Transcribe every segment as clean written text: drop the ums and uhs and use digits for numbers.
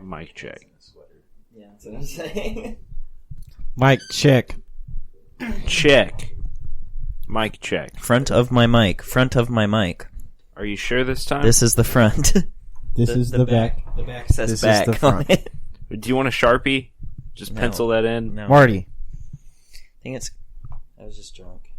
Mic check. Yeah, that's what I'm saying. Mic check. Check. Mic check. Front of my mic. Front of my mic. Are you sure this time? This is the front. This is the back. The back says This is back. the front. Do you want a Sharpie? Just No. pencil that in. No. Marty. I think it's... I was just drunk.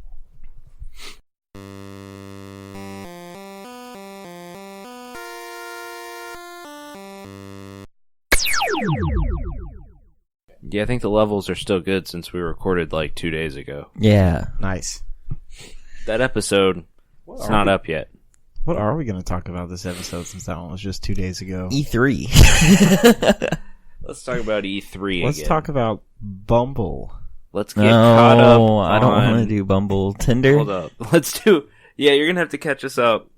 Yeah, I think the levels are still good since we recorded like 2 days ago. Yeah. Nice. That episode, it's not up yet. What are we going to talk about this episode since that one was just 2 days ago? E3. Let's talk about E3 Let's again. talk about Bumble. Let's get caught up. I don't on- want to do Bumble. Tinder? Hold up. Let's do... Yeah, you're going to have to catch us up.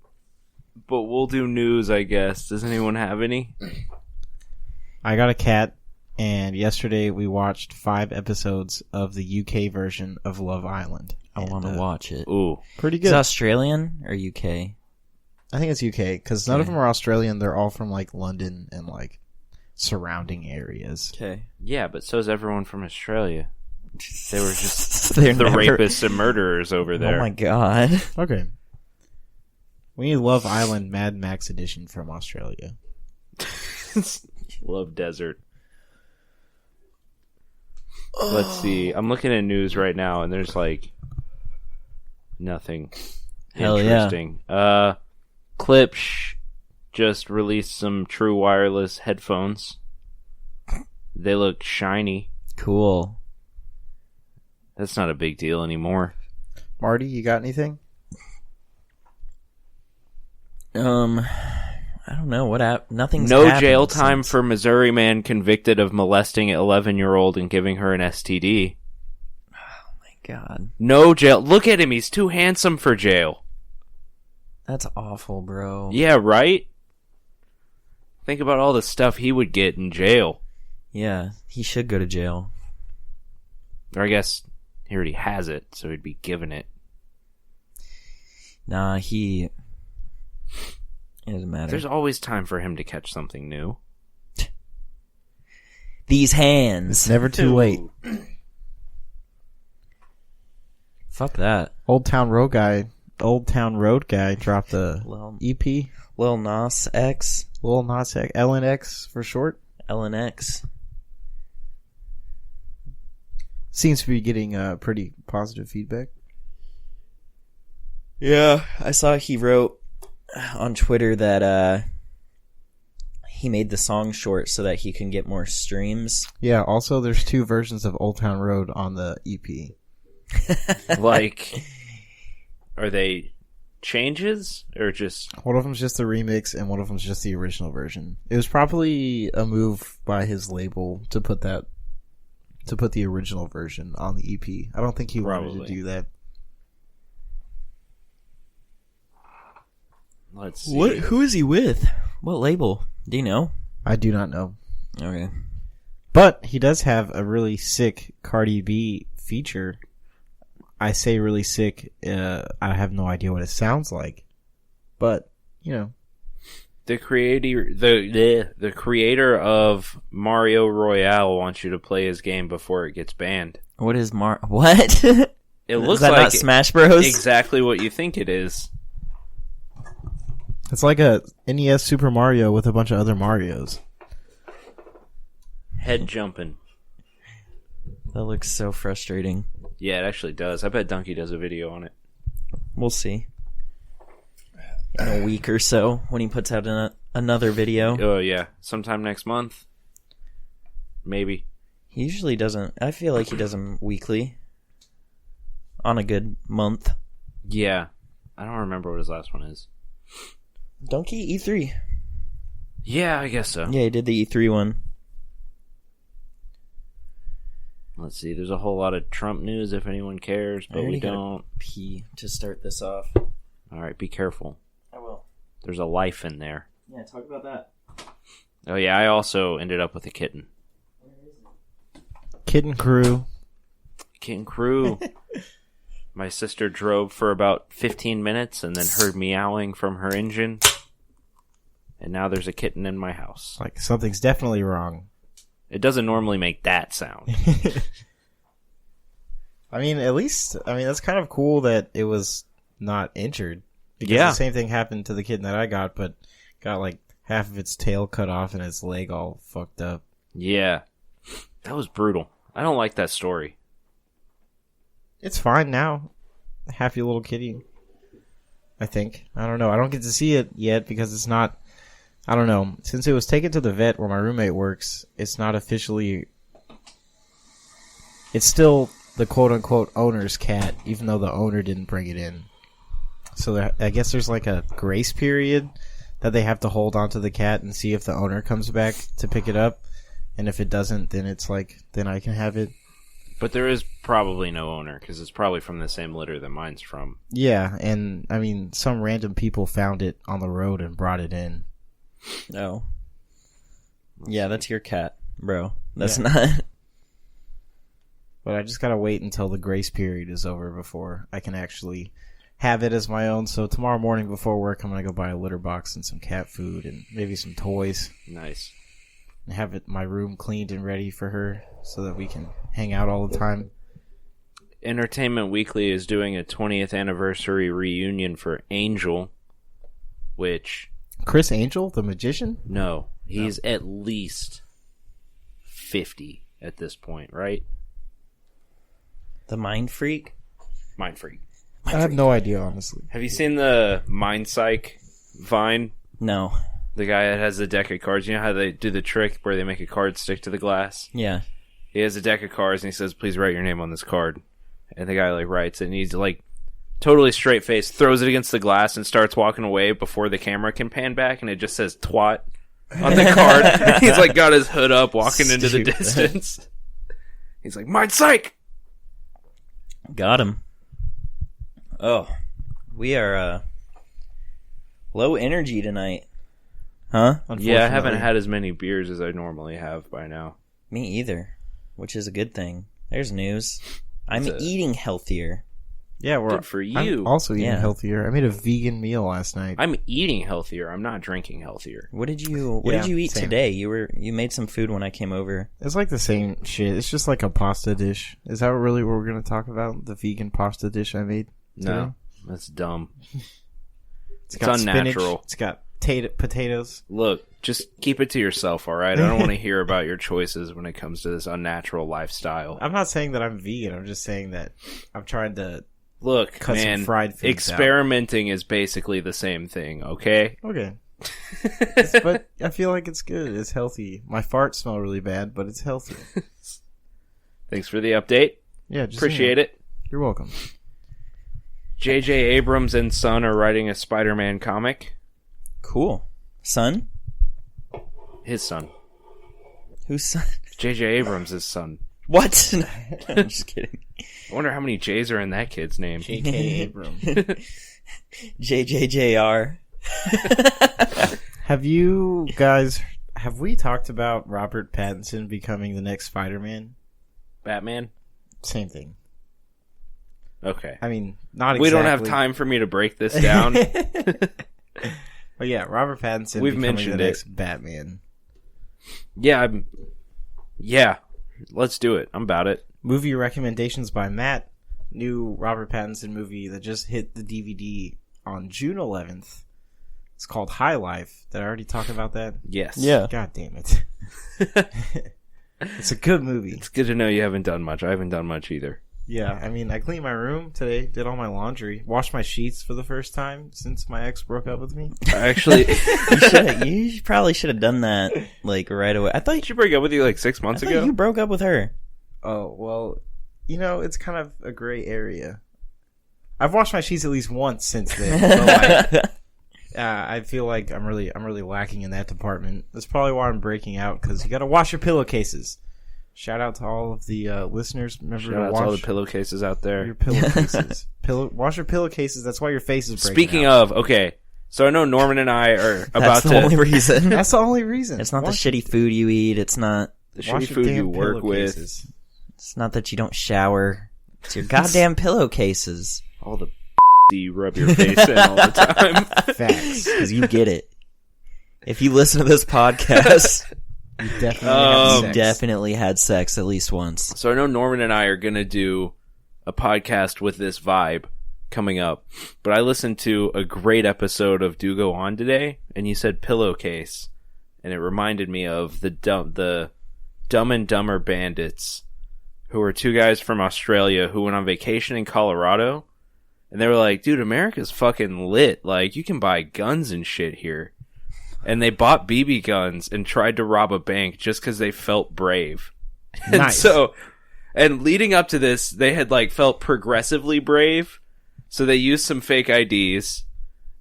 But we'll do news, I guess. Does anyone have any? I got a cat, and yesterday we watched 5 episodes of the UK version of Love Island. I want to watch it. Ooh. Pretty Is good. it Australian or UK? I think it's UK, because none of Okay. them are Australian. They're all from, like, London and, like, surrounding areas. Okay. Yeah, but so is everyone from Australia. They were just They're the never- rapists and murderers over there. Oh my god. Okay. We need Love Island Mad Max edition from Australia. Love desert. Let's see. I'm looking at news right now, and there's like nothing Hell yeah. interesting. Klipsch just released some true wireless headphones. They look shiny. Cool. That's not a big deal anymore. Marty, you got anything? I don't know what nothing's No happened jail time since- for Missouri man convicted of molesting an 11-year-old and giving her an STD. God. No jail. Look at him. He's too handsome for jail. That's awful, bro. Yeah, right? Think about all the stuff he would get in jail. Yeah, he should go to jail. Or I guess he already has it, so he'd be given it. Nah, it doesn't matter. There's always time for him to catch something new. These hands. It's never too late. Fuck that. Old Town Road guy dropped a EP. Lil Nas X. Lil Nas X, LNX for short. LNX. Seems to be getting pretty positive feedback. Yeah, I saw he wrote on Twitter that he made the song short so that he can get more streams. Yeah, also there's 2 versions of Old Town Road on the EP. Like, are they changes or just... One of them's just a remix and one of them's just the original version. It was probably a move by his label to put the original version on the EP. I don't think he wanted Probably. to do that. Let's see. Who is he with? What label? Do you know? I do not know. Okay. But he does have a really sick Cardi B feature. I say really sick. I have no idea what it sounds like. But, you know. The creator of Mario Royale wants you to play his game before it gets banned. What is What? It looks is that like not Smash Bros? exactly what you think it is. It's like a NES Super Mario with a bunch of other Marios. Head jumping. That looks so frustrating. Yeah, it actually does. I bet Donkey does a video on it. We'll see. In a week or so, when he puts out another video. Oh, yeah. Sometime next month. Maybe. He usually doesn't. I feel like he does them weekly. On a good month. Yeah. I don't remember what his last one is. Donkey E3. Yeah, I guess so. Yeah, he did the E3 one. Let's see. There's a whole lot of Trump news if anyone cares, I but we already gotta don't. pee to start this off. All right, be careful. I will. There's a life in there. Yeah, talk about that. Oh, yeah. I also ended up with a kitten. Kitten Crew. Kitten Crew. My sister drove for about 15 minutes and then heard meowing from her engine. and now there's a kitten in my house. Like, something's definitely wrong. It doesn't normally make that sound. I mean, at least, that's kind of cool that it was not injured. Because Yeah. the same thing happened to the kitten that I got, but got like half of its tail cut off and its leg all fucked up. Yeah. That was brutal. I don't like that story. It's fine now. Happy little kitty. I think. I don't know. I don't get to see it yet because it's not... I don't know. Since it was taken to the vet where my roommate works, it's not officially... It's still the quote-unquote owner's cat, even though the owner didn't bring it in. So I guess there's like a grace period that they have to hold onto the cat and see if the owner comes back to pick it up. And if it doesn't, then it's like, then I can have it. But there is probably no owner, because it's probably from the same litter that mine's from. Yeah, and I mean, some random people found it on the road and brought it in. No. Yeah, that's your cat, bro. That's Yeah. not... But I just gotta wait until the grace period is over before I can actually have it as my own. So tomorrow morning before work, I'm gonna go buy a litter box and some cat food and maybe some toys. Nice. And have my room cleaned and ready for her so that we can hang out all the time. Entertainment Weekly is doing a 20th anniversary reunion for Angel, which... Chris Angel, the magician? No, he's at least 50 at this point, right? The Mind Freak? Mind Freak. I have no idea, honestly. Have you seen the Mind Psych Vine? No. The guy that has a deck of cards. You know how they do the trick where they make a card stick to the glass? Yeah. He has a deck of cards and he says, please write your name on this card. And the guy writes it and he's totally straight face, throws it against the glass and starts walking away before the camera can pan back, and it just says twat on the card. He's got his hood up walking into the Stupid. distance. He's like, Mind Psych! Got him. Oh. We are, low energy tonight. Huh? Yeah, I haven't had as many beers as I normally have by now. Me either. Which is a good thing. There's news. I'm It's a- eating healthier. Yeah, Good for you. I'm also eating Yeah. healthier. I made a vegan meal last night. I'm eating healthier. I'm not drinking healthier. What did you Yeah, eat same. today? You made some food when I came over. It's like the same shit. It's just like a pasta dish. Is that really what we're going to talk about? The vegan pasta dish I made today? No, that's dumb. It's It's got unnatural. spinach. It's got potatoes. Look, just keep it to yourself, all right? I don't want to hear about your choices when it comes to this unnatural lifestyle. I'm not saying that I'm vegan. I'm just saying that I'm trying to... Look, Cut some man, fried foods experimenting is basically the same thing, okay? Okay. But I feel like it's good. It's healthy. My farts smell really bad, but it's healthy. Thanks for the update. Yeah, just Appreciate it. You're welcome. J.J. Abrams and Son are writing a Spider-Man comic. Cool. Son? His son. Whose son? J.J. Abrams' son. What? I'm just kidding. I wonder how many J's are in that kid's name. J.K. Abrams. JJJR. Have we talked about Robert Pattinson becoming the next Spider-Man? Batman? Same thing. Okay. I mean, not exactly. We don't have time for me to break this down. But yeah, Robert Pattinson We've becoming mentioned the it. next Batman. Yeah, let's do it. I'm about it. Movie recommendations by Matt. New Robert Pattinson movie that just hit the DVD on June 11th. It's called High Life. Did I already talk about that? Yes. Yeah. God damn it. It's a good movie. It's good to know you haven't done much. I haven't done much either. Yeah, I mean, I cleaned my room today, did all my laundry, washed my sheets for the first time since my ex broke up with me. Actually, You probably should have done that right away. I thought did she break up with you 6 months ago? you broke up with her. Oh, well, it's kind of a gray area. I've washed my sheets at least once since then. So I feel like I'm really lacking in that department. That's probably why I'm breaking out, because you got to wash your pillowcases. Shout out to all of the listeners. Remember Shout to out to wash all the pillowcases out there. your pillowcases. Wash your pillowcases. That's why your face is breaking Speaking out. of, okay, so I know Norman and I are about That's the only to reason. That's the only reason. It's not the Wash- shitty food you eat. It's not. the wash shitty your food damn you work with, pillowcases. It's not that you don't shower. It's your goddamn pillowcases. all the you rub your face in all the time. Facts. Because you get it. If you listen to this podcast, You definitely Um, have you sex. definitely had sex at least once. So I know Norman and I are going to do a podcast with this vibe coming up, but I listened to a great episode of Do Go On today, and you said pillowcase, and it reminded me of the Dumb and Dumber Bandits, who were two guys from Australia who went on vacation in Colorado, and they were like, dude, America's fucking lit. Like, you can buy guns and shit here. And they bought BB guns and tried to rob a bank just because they felt brave. And Nice. and leading up to this, they had like felt progressively brave. So they used some fake IDs,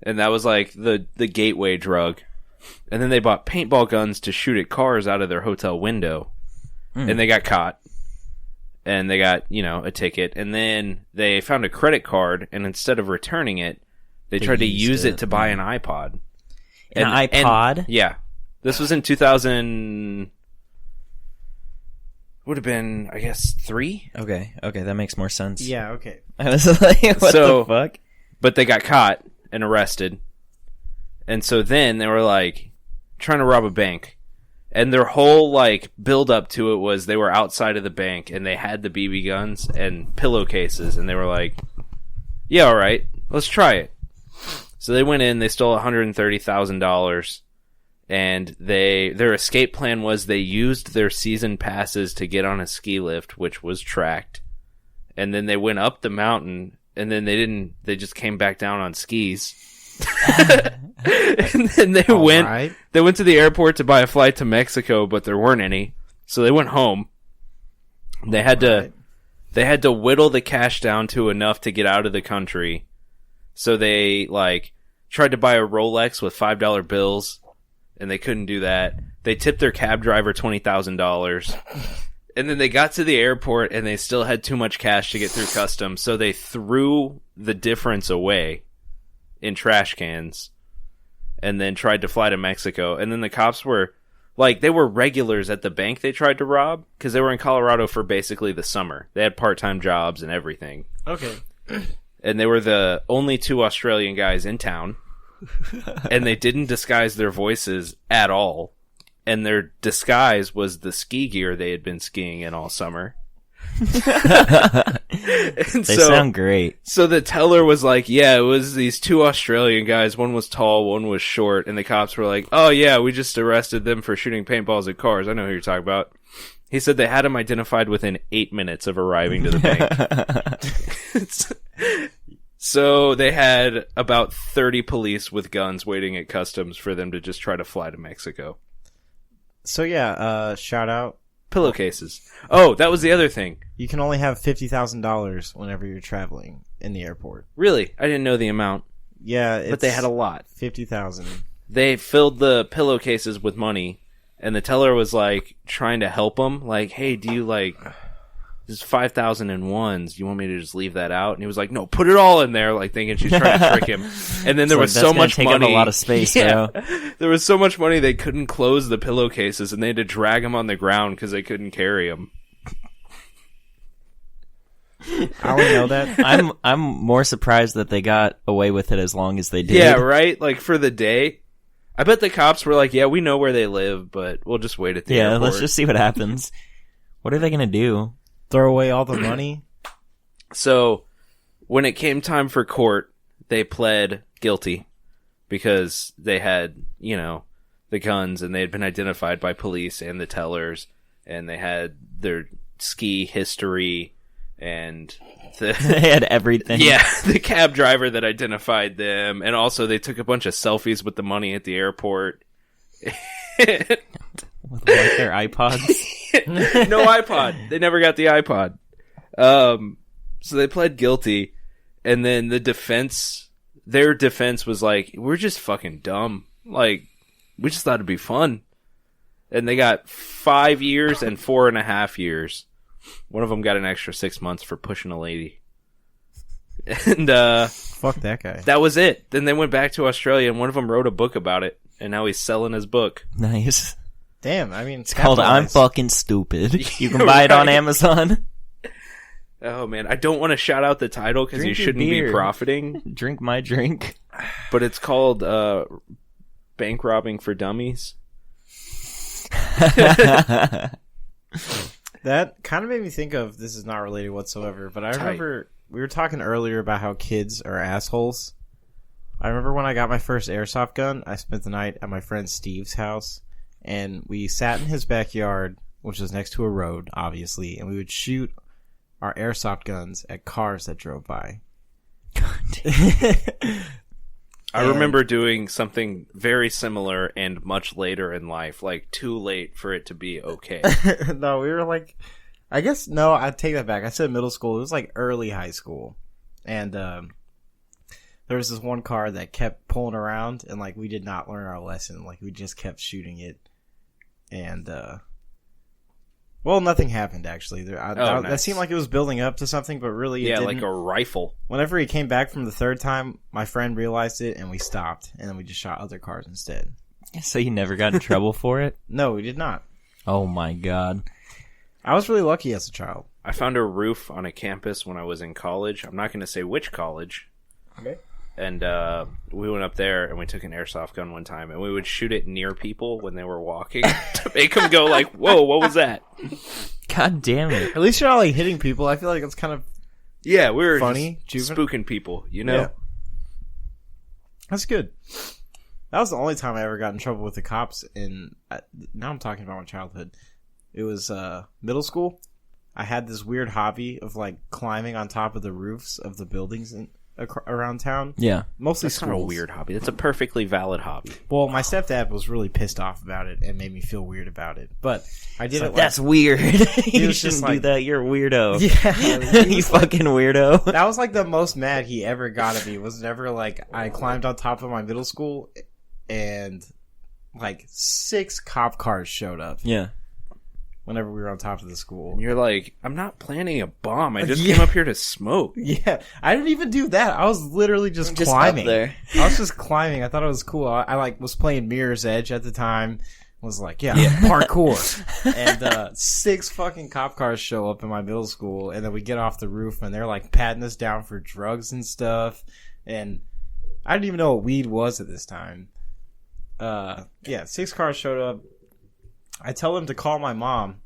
and that was like the gateway drug. And then they bought paintball guns to shoot at cars out of their hotel window. And they got caught. And they got, a ticket. And then they found a credit card, and instead of returning it, they tried to used use it it. to buy an iPod. An iPod? Yeah. This was in 2000... Would have been, I guess, 3? Okay, that makes more sense. Yeah, okay. I was like, what So- the fuck? But they got caught and arrested. And so then they were like trying to rob a bank. And their whole like build up to it was they were outside of the bank and they had the BB guns and pillowcases, and they were like, yeah, all right, let's try it. So they went in, they stole $130,000, and their escape plan was they used their season passes to get on a ski lift, which was tracked. And then they went up the mountain, and then they just came back down on skis. And then they went Alright. they went to the airport to buy a flight to Mexico, but there weren't any. So they went home. They had to whittle the cash down to enough to get out of the country. So they like tried to buy a Rolex with $5 bills, and they couldn't do that. They tipped their cab driver $20,000. And then they got to the airport and they still had too much cash to get through customs, so they threw the difference away in trash cans and then tried to fly to Mexico. And then the cops were like, they were regulars at the bank they tried to rob because they were in Colorado for basically the summer. They had part-time jobs and everything. Okay. And they were the only two Australian guys in town. And they didn't disguise their voices at all. And their disguise was the ski gear they had been skiing in all summer. And They sound great. so the teller was like, yeah, it was these two Australian guys. One was tall, one was short. And the cops were like, oh yeah, we just arrested them for shooting paintballs at cars. I know who you're talking about. He said they had him identified within 8 minutes of arriving to the bank. So they had about 30 police with guns waiting at customs for them to just try to fly to Mexico. So yeah, shout out. Pillowcases. Oh, that was the other thing. You can only have $50,000 whenever you're traveling in the airport. Really? I didn't know the amount, Yeah, it's but they had a lot. 50,000. They filled the pillowcases with money, and the teller was like trying to help them. Like, hey, do you like there's 5,000 in ones? Do you want me to just leave that out? And he was like, no, put it all in there, like thinking she's trying to trick him. And then there was That's so gonna much take money, up a lot of space, yeah, bro. there was so much money they couldn't close the pillowcases, and they had to drag them on the ground because they couldn't carry them. I only know that. I'm more surprised that they got away with it as long as they did. Yeah, right. Like for the day. I bet the cops were like, yeah, we know where they live, but we'll just wait at the Yeah, airport. let's just see what happens. What are they gonna do? Throw away all the money. So, when it came time for court, they pled guilty because they had, the guns, and they had been identified by police and the tellers, and they had their ski history and They had everything. the cab driver that identified them, and also they took a bunch of selfies with the money at the airport. With like their iPods. No iPod. They never got the iPod. So they pled guilty, and then their defense was like, we're just fucking dumb. Like, we just thought it'd be fun. And they got 5 years and 4.5 years. One of them got an extra 6 months for pushing a lady. And, Fuck that guy. that was it. Then they went back to Australia, and one of them wrote a book about it, and now he's selling his book. Nice. Damn, I mean, It's called I'm Fucking Stupid. You can buy it on Right. Amazon. Oh man, I don't want to shout out the title because you Drink your shouldn't be beer. profiting, Drink my drink. but it's called bank robbing for dummies. That kind of made me think of, this is not related whatsoever, but I remember we were talking earlier about how kids are assholes. I remember when I got my first airsoft gun, I spent the night at my friend Steve's house, and we sat in his backyard, which was next to a road, obviously, and we would shoot our airsoft guns at cars that drove by. I remember doing something very similar and much later in life, like too late for it to be okay. No, we were like, I guess, no, I take that back. I said middle school. It was like early high school. And there was this one car that kept pulling around, and like we did not learn our lesson. Like we just kept shooting it. And, well, nothing happened actually. Nice. That seemed like it was building up to something, but really it didn't. Like a rifle. Whenever he came back from the third time, my friend realized it, and we stopped. And then we just shot other cars instead. So you never got in trouble for it? No, we did not. Oh my god. I was really lucky as a child. I found a roof on a campus when I was in college. I'm not going to say which college. Okay. And we went up there and we took an airsoft gun one time, and we would shoot it near people when they were walking to make them go like, "Whoa, what was that?" God damn it. At least you're not like hitting people. I feel like it's kind of Yeah, we were funny, just juvenile. spooking people, you know? Yeah. That's good. That was the only time I ever got in trouble with the cops. Now I'm talking about my childhood. It was middle school. I had this weird hobby of like climbing on top of the roofs of the buildings around town. Yeah. Mostly That's not a schools. weird hobby. That's a perfectly valid hobby. Well, my stepdad was really pissed off about it and made me feel weird about it. But I did it. That's weird. You was shouldn't just do like- that. You're a weirdo. Yeah, You fucking weirdo. that was like the most mad he ever got at me. Was never like I climbed on top of my middle school and like 6 cop cars showed up Yeah. whenever we were on top of the school. And you're like, I'm not planning a bomb. I just Yeah. came up here to smoke. Yeah, I didn't even do that. I was literally just climbing. Up there. I was just climbing. I thought it was cool. I like was playing Mirror's Edge at the time. Was like, yeah. Parkour. And 6 fucking cop cars show up in my middle school, and then we get off the roof, and they're like patting us down for drugs and stuff. And I didn't even know what weed was at this time. 6 cars showed up. I tell them to call my mom,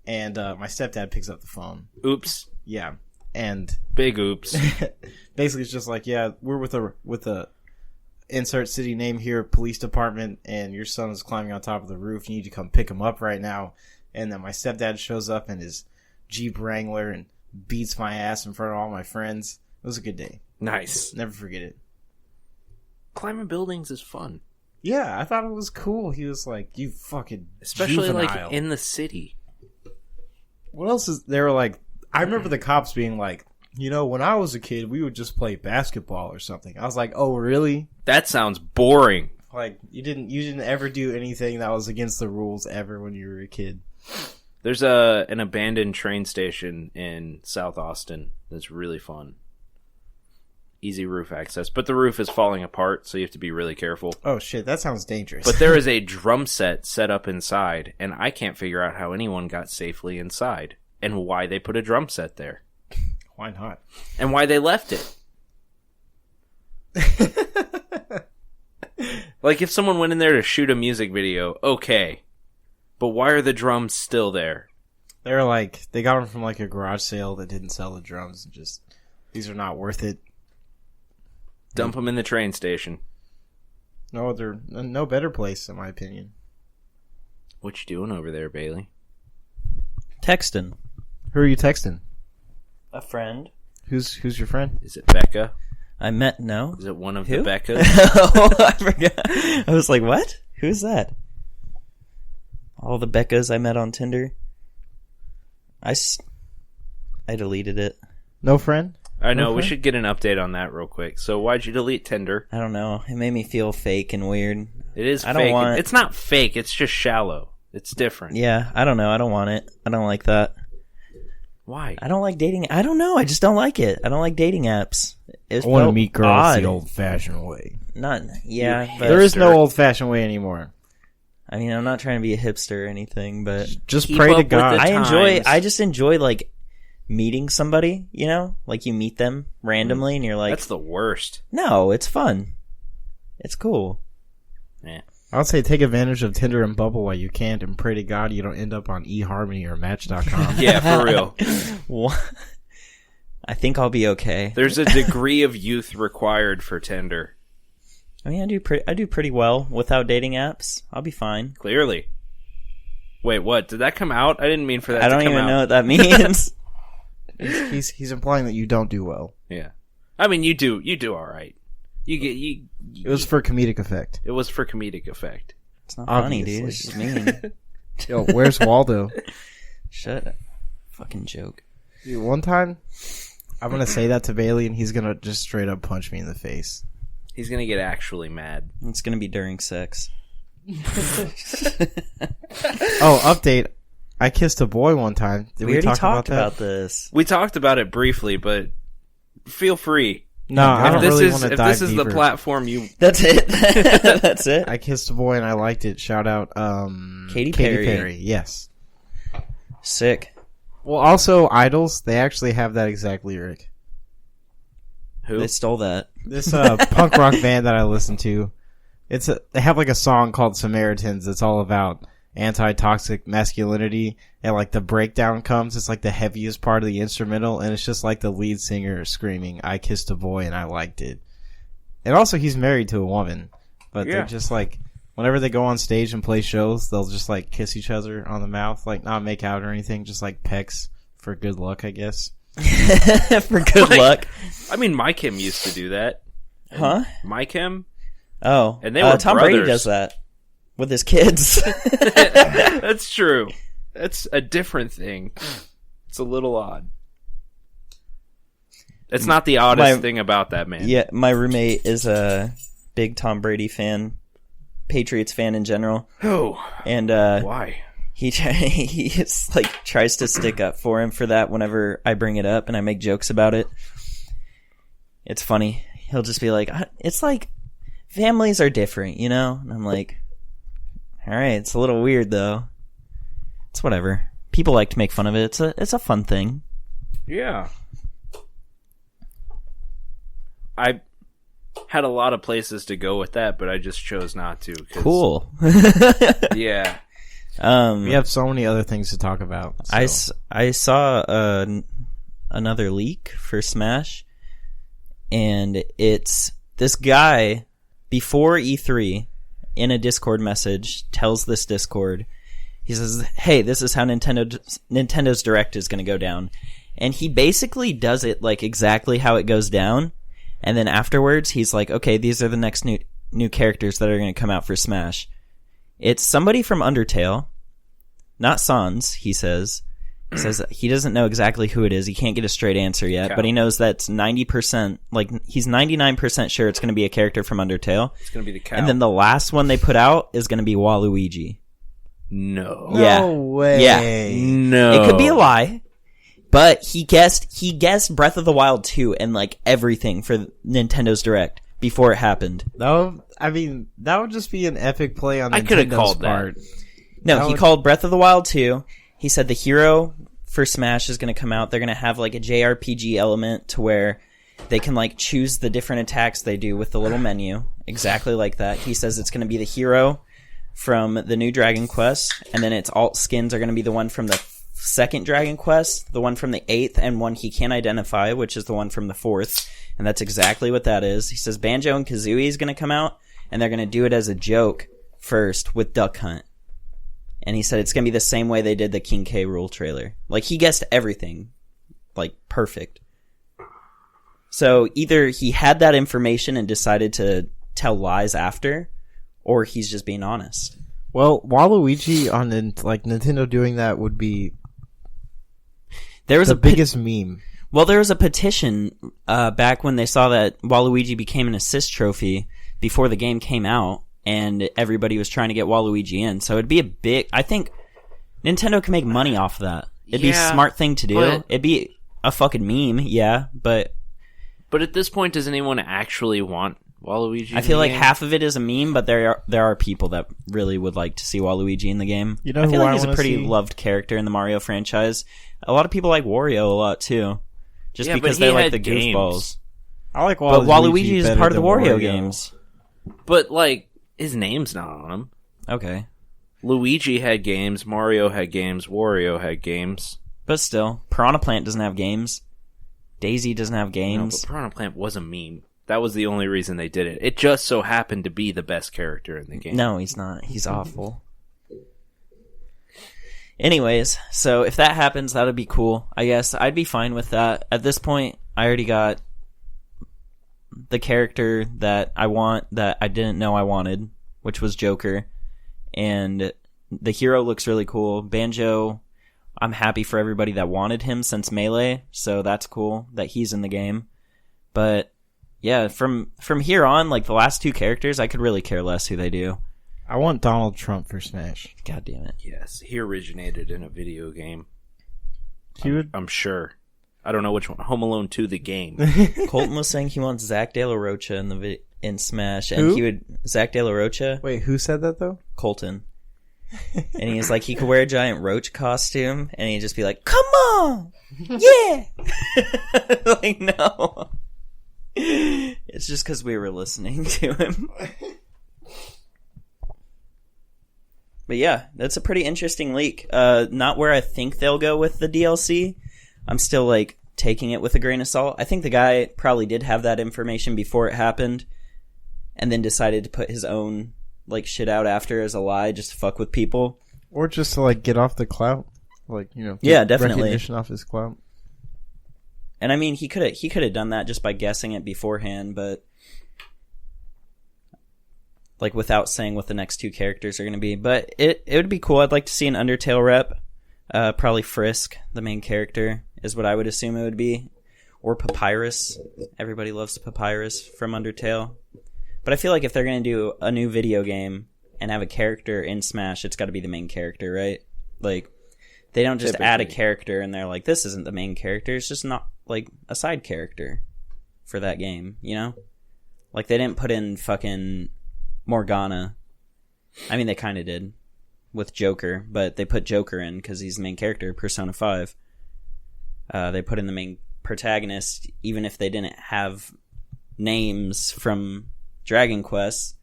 and my stepdad picks up the phone. Oops. Yeah, and Big oops. basically it's just like, yeah, we're with a insert city name here, police department, and your son is climbing on top of the roof. You need to come pick him up right now. And then my stepdad shows up in his Jeep Wrangler and beats my ass in front of all my friends. It was a good day. Nice. Never forget it. Climbing buildings is fun. Yeah, I thought it was cool. He was like, you fucking Especially juvenile. like in the city. What else is they were like? I remember the cops being like, you know, when I was a kid, we would just play basketball or something. I was like, oh, really? That sounds boring. Like you didn't ever do anything that was against the rules ever when you were a kid. There's an abandoned train station in South Austin that's really fun. Easy roof access, but the roof is falling apart, so you have to be really careful. Oh shit, that sounds dangerous. But there is a drum set up inside, and I can't figure out how anyone got safely inside and why they put a drum set there. Why not? And why they left it. Like, if someone went in there to shoot a music video, okay. But why are the drums still there? They're like, they got them from like a garage sale that didn't sell the drums. And just, these are not worth it. Dump them in the train station. No, they're no better place in my opinion. What you doing over there, Bailey? Texting. Who are you texting? A friend. Who's your friend? Is it Becca? I met, no. Is it one of Who? the Beccas? Oh, I forgot. I was like, what? Who's that? All the Beccas I met on Tinder. I deleted it. No friend? I know, we Okay. should get an update on that real quick. So why'd you delete Tinder? I don't know. It made me feel fake and weird. It is I don't fake. want- It's not fake, it's just shallow. It's different. Yeah, I don't know. I don't want it. I don't like that. Why? I don't like dating. I don't know. I just don't like it. I don't like dating apps. It I want to felt meet girls odd. the old-fashioned way. Not, yeah, You but There is no Hipster. old-fashioned way anymore. I mean, I'm not trying to be a hipster or anything, but Just Keep pray up to with God. the I just enjoy like meeting somebody, you know, like you meet them randomly and you're like, That's the worst. no, it's fun. It's cool. Yeah. I would say take advantage of Tinder and Bubble while you can, and pray to God you don't end up on eHarmony or Match.com. Yeah, for real. What? I think I'll be okay. There's a degree of youth required for Tinder. I mean, I do pretty well without dating apps. I'll be fine. Clearly. Wait, what? Did that come out? I didn't mean for that I to don't come even out. know what that means. He's implying that you don't do well. Yeah. I mean, you do all right. It It was for comedic effect. It was for comedic effect. It's not funny, dude. Obviously. It's just mean. Yo, where's Waldo? Shut up. Fucking joke. Dude, one time, I'm gonna say that to Bailey, and he's gonna just straight up punch me in the face. He's gonna get actually mad. It's gonna be during sex. Oh, update. I kissed a boy one time. Did We we already talk talked about about this. We talked about it briefly, but feel free. that? No, I If don't this really is want to if dive this is deeper. the platform you That's it. That's it. I kissed a boy and I liked it. Shout out, Katy Perry. Yes. Sick. Well, also Idols. They actually have that exact lyric. who They stole that. This punk rock band that I listen to, they have like a song called Samaritans. It's all about anti-toxic masculinity, and like the breakdown comes. It's like the heaviest part of the instrumental, and it's just like the lead singer screaming, "I kissed a boy and I liked it." And also, he's married to a woman, but Yeah. they're just like, whenever they go on stage and play shows, they'll just like kiss each other on the mouth, like not make out or anything, just like pecks for good luck, I guess. For good Like- luck. I mean, My Kim used to do that. Huh? My Kim? Oh. And they were Tom Brady brothers. does that. With his kids. That's true. That's a different thing. It's a little odd. It's not the oddest thing about that man. Yeah, my roommate is a big Tom Brady fan. Patriots fan in general. Oh, And why? he like tries to stick up for him for that whenever I bring it up and I make jokes about it. It's funny. He'll just be like, it's like families are different, you know? And I'm like, all right, it's a little weird though. It's whatever. People like to make fun of it. It's a fun thing. Yeah. I had a lot of places to go with that, but I just chose not to. 'Cause, Cool. Yeah. We have so many other things to talk about. So. I saw another leak for Smash, and it's this guy before E3 in a Discord message tells this Discord, he says, "Hey, this is how Nintendo's Direct is going to go down," and he basically does it like exactly how it goes down, and then afterwards he's like, "Okay, these are the next new characters that are going to come out for Smash." It's somebody from Undertale, not Sans, he says. He says he doesn't know exactly who it is. He can't get a straight answer yet, Cow. but he knows that's 90%, like he's 99% sure it's going to be a character from Undertale. It's going to be the cow. And then the last one they put out is going to be Waluigi. No. Yeah. No way. Yeah. No. It could be a lie, but he guessed Breath of the Wild 2 and like everything for Nintendo's Direct before it happened. That would just be an epic play on I coulda Nintendo's called that. part. No, That he would- called Breath of the Wild 2. He said the hero for Smash is going to come out. They're going to have like a JRPG element to where they can like choose the different attacks they do with the little menu. Exactly like that. He says it's going to be the hero from the new Dragon Quest, and then its alt skins are going to be the one from the second Dragon Quest, the one from the 8th, and one he can't identify, which is the one from the 4th. And that's exactly what that is. He says Banjo and Kazooie is going to come out, and they're going to do it as a joke first with Duck Hunt. And he said it's going to be the same way they did the King K. Rool trailer. Like, he guessed everything. Like, perfect. So, either he had that information and decided to tell lies after, or he's just being honest. Well, Waluigi on Nintendo doing that would be There was the a biggest meme. Well, there was a petition back when they saw that Waluigi became an assist trophy before the game came out, and everybody was trying to get Waluigi in. So it'd be a big... I think Nintendo can make money off of that. It'd be a Yeah, smart thing to do. but- It'd be a fucking meme, yeah, but But at this point, does anyone actually want Waluigi? I feel in like the game? half of it is a meme, but there are people that really would like to see Waluigi in the game. You know I who feel like I he's a wanna pretty see? loved character in the Mario franchise. A lot of people like Wario a lot, too. Just Yeah, but because he they like had the games. goofballs. I like But Waluigi Waluigi is better part of the than Wario games. But like His name's not on them. Okay. Luigi had games, Mario had games, Wario had games. But still, Piranha Plant doesn't have games. Daisy doesn't have No, games. but Piranha Plant was a meme. That was the only reason they did it. It just so happened to be the best character in the game. No, he's not. He's awful. Anyways, so if that happens, that would be cool. I guess I'd be fine with that. At this point, I already got the character that I want that I didn't know I wanted, which was Joker. And the hero looks really cool. Banjo, I'm happy for everybody that wanted him since Melee, so that's cool that he's in the game. But yeah, from here on, like the last two characters, I could really care less who they do. I want Donald Trump for Smash. God damn it. Yes, he originated in a video game. He would. I'm sure. I don't know which one. Home Alone 2, the game. Colton was saying he wants Zach De La Rocha in Smash, and Who? he would Zach De La Rocha, Wait, who said that though? Colton, and he's like he could wear a giant roach costume, and he'd just be like, "Come on, yeah!" Like no, it's just because we were listening to him. But yeah, that's a pretty interesting leak. Not where I think they'll go with the DLC. I'm still like taking it with a grain of salt. I think the guy probably did have that information before it happened and then decided to put his own like shit out after as a lie just to fuck with people. Or just to like get off the clout, like get Yeah, definitely. recognition off his clout. And I mean, he could have done that just by guessing it beforehand, but like without saying what the next two characters are going to be. But it would be cool. I'd like to see an Undertale rep. Probably Frisk, the main character, is what I would assume it would be. Or Papyrus. Everybody loves Papyrus from Undertale. But I feel like if they're going to do a new video game and have a character in Smash, it's got to be the main character, right? Like, they don't just add a character and they're like, this isn't the main character. It's just not, like, a side character for that game, you know? Like, they didn't put in fucking Morgana. I mean, they kind of did with Joker, but they put Joker in because he's the main character, Persona 5. They put in the main protagonist, even if they didn't have names from Dragon Quest.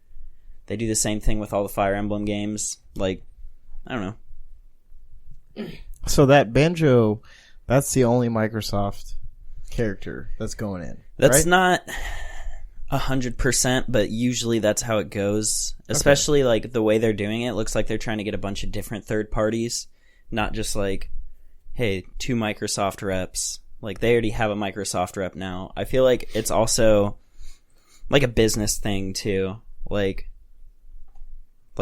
They do the same thing with all the Fire Emblem games. Like, I don't know. So that Banjo, that's the only Microsoft character that's going in. That's right? not 100%, but usually that's how it goes. Especially like the way they're doing it. Looks like they're trying to get a bunch of different third parties, not just like, hey, 2 Microsoft reps. Like they already have a Microsoft rep now. I feel like it's also like a business thing too. Like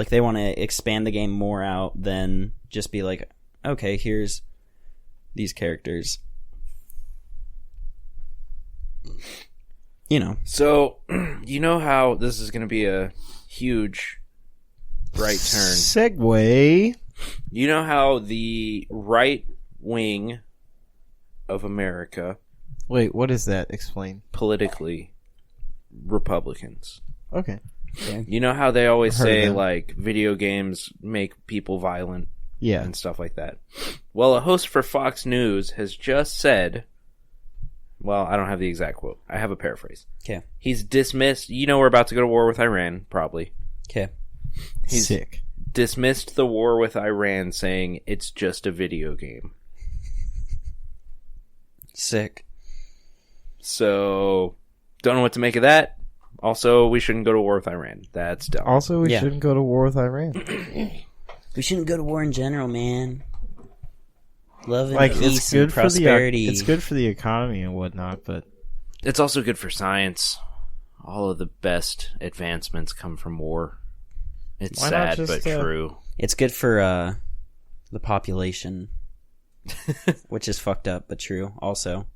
they want to expand the game more out than just be like, okay, here's these characters. You know. So, you know how this is going to be a huge right turn. Segue. You know how the right wing of America, Wait, what is that? Explain. politically, Republicans. Okay. You know how they always I've heard of say, that. like, video games make people violent Yeah. and stuff like that? Well, a host for Fox News has just said, well, I don't have the exact quote. I have a paraphrase. Okay. He's dismissed, you know we're about to go to war with Iran, probably. Okay. He's Sick. dismissed the war with Iran, saying it's just a video game. Sick. So, don't know what to make of that. Also, we shouldn't go to war with Iran. That's dumb. Also, we Yeah. shouldn't go to war with Iran. We shouldn't go to war in general, man. Love and Like peace it's good and for prosperity. it's good for the economy and whatnot, but It's also good for science. All of the best advancements come from war. It's Why not sad, just, but true. It's good for the population, which is fucked up, but true also.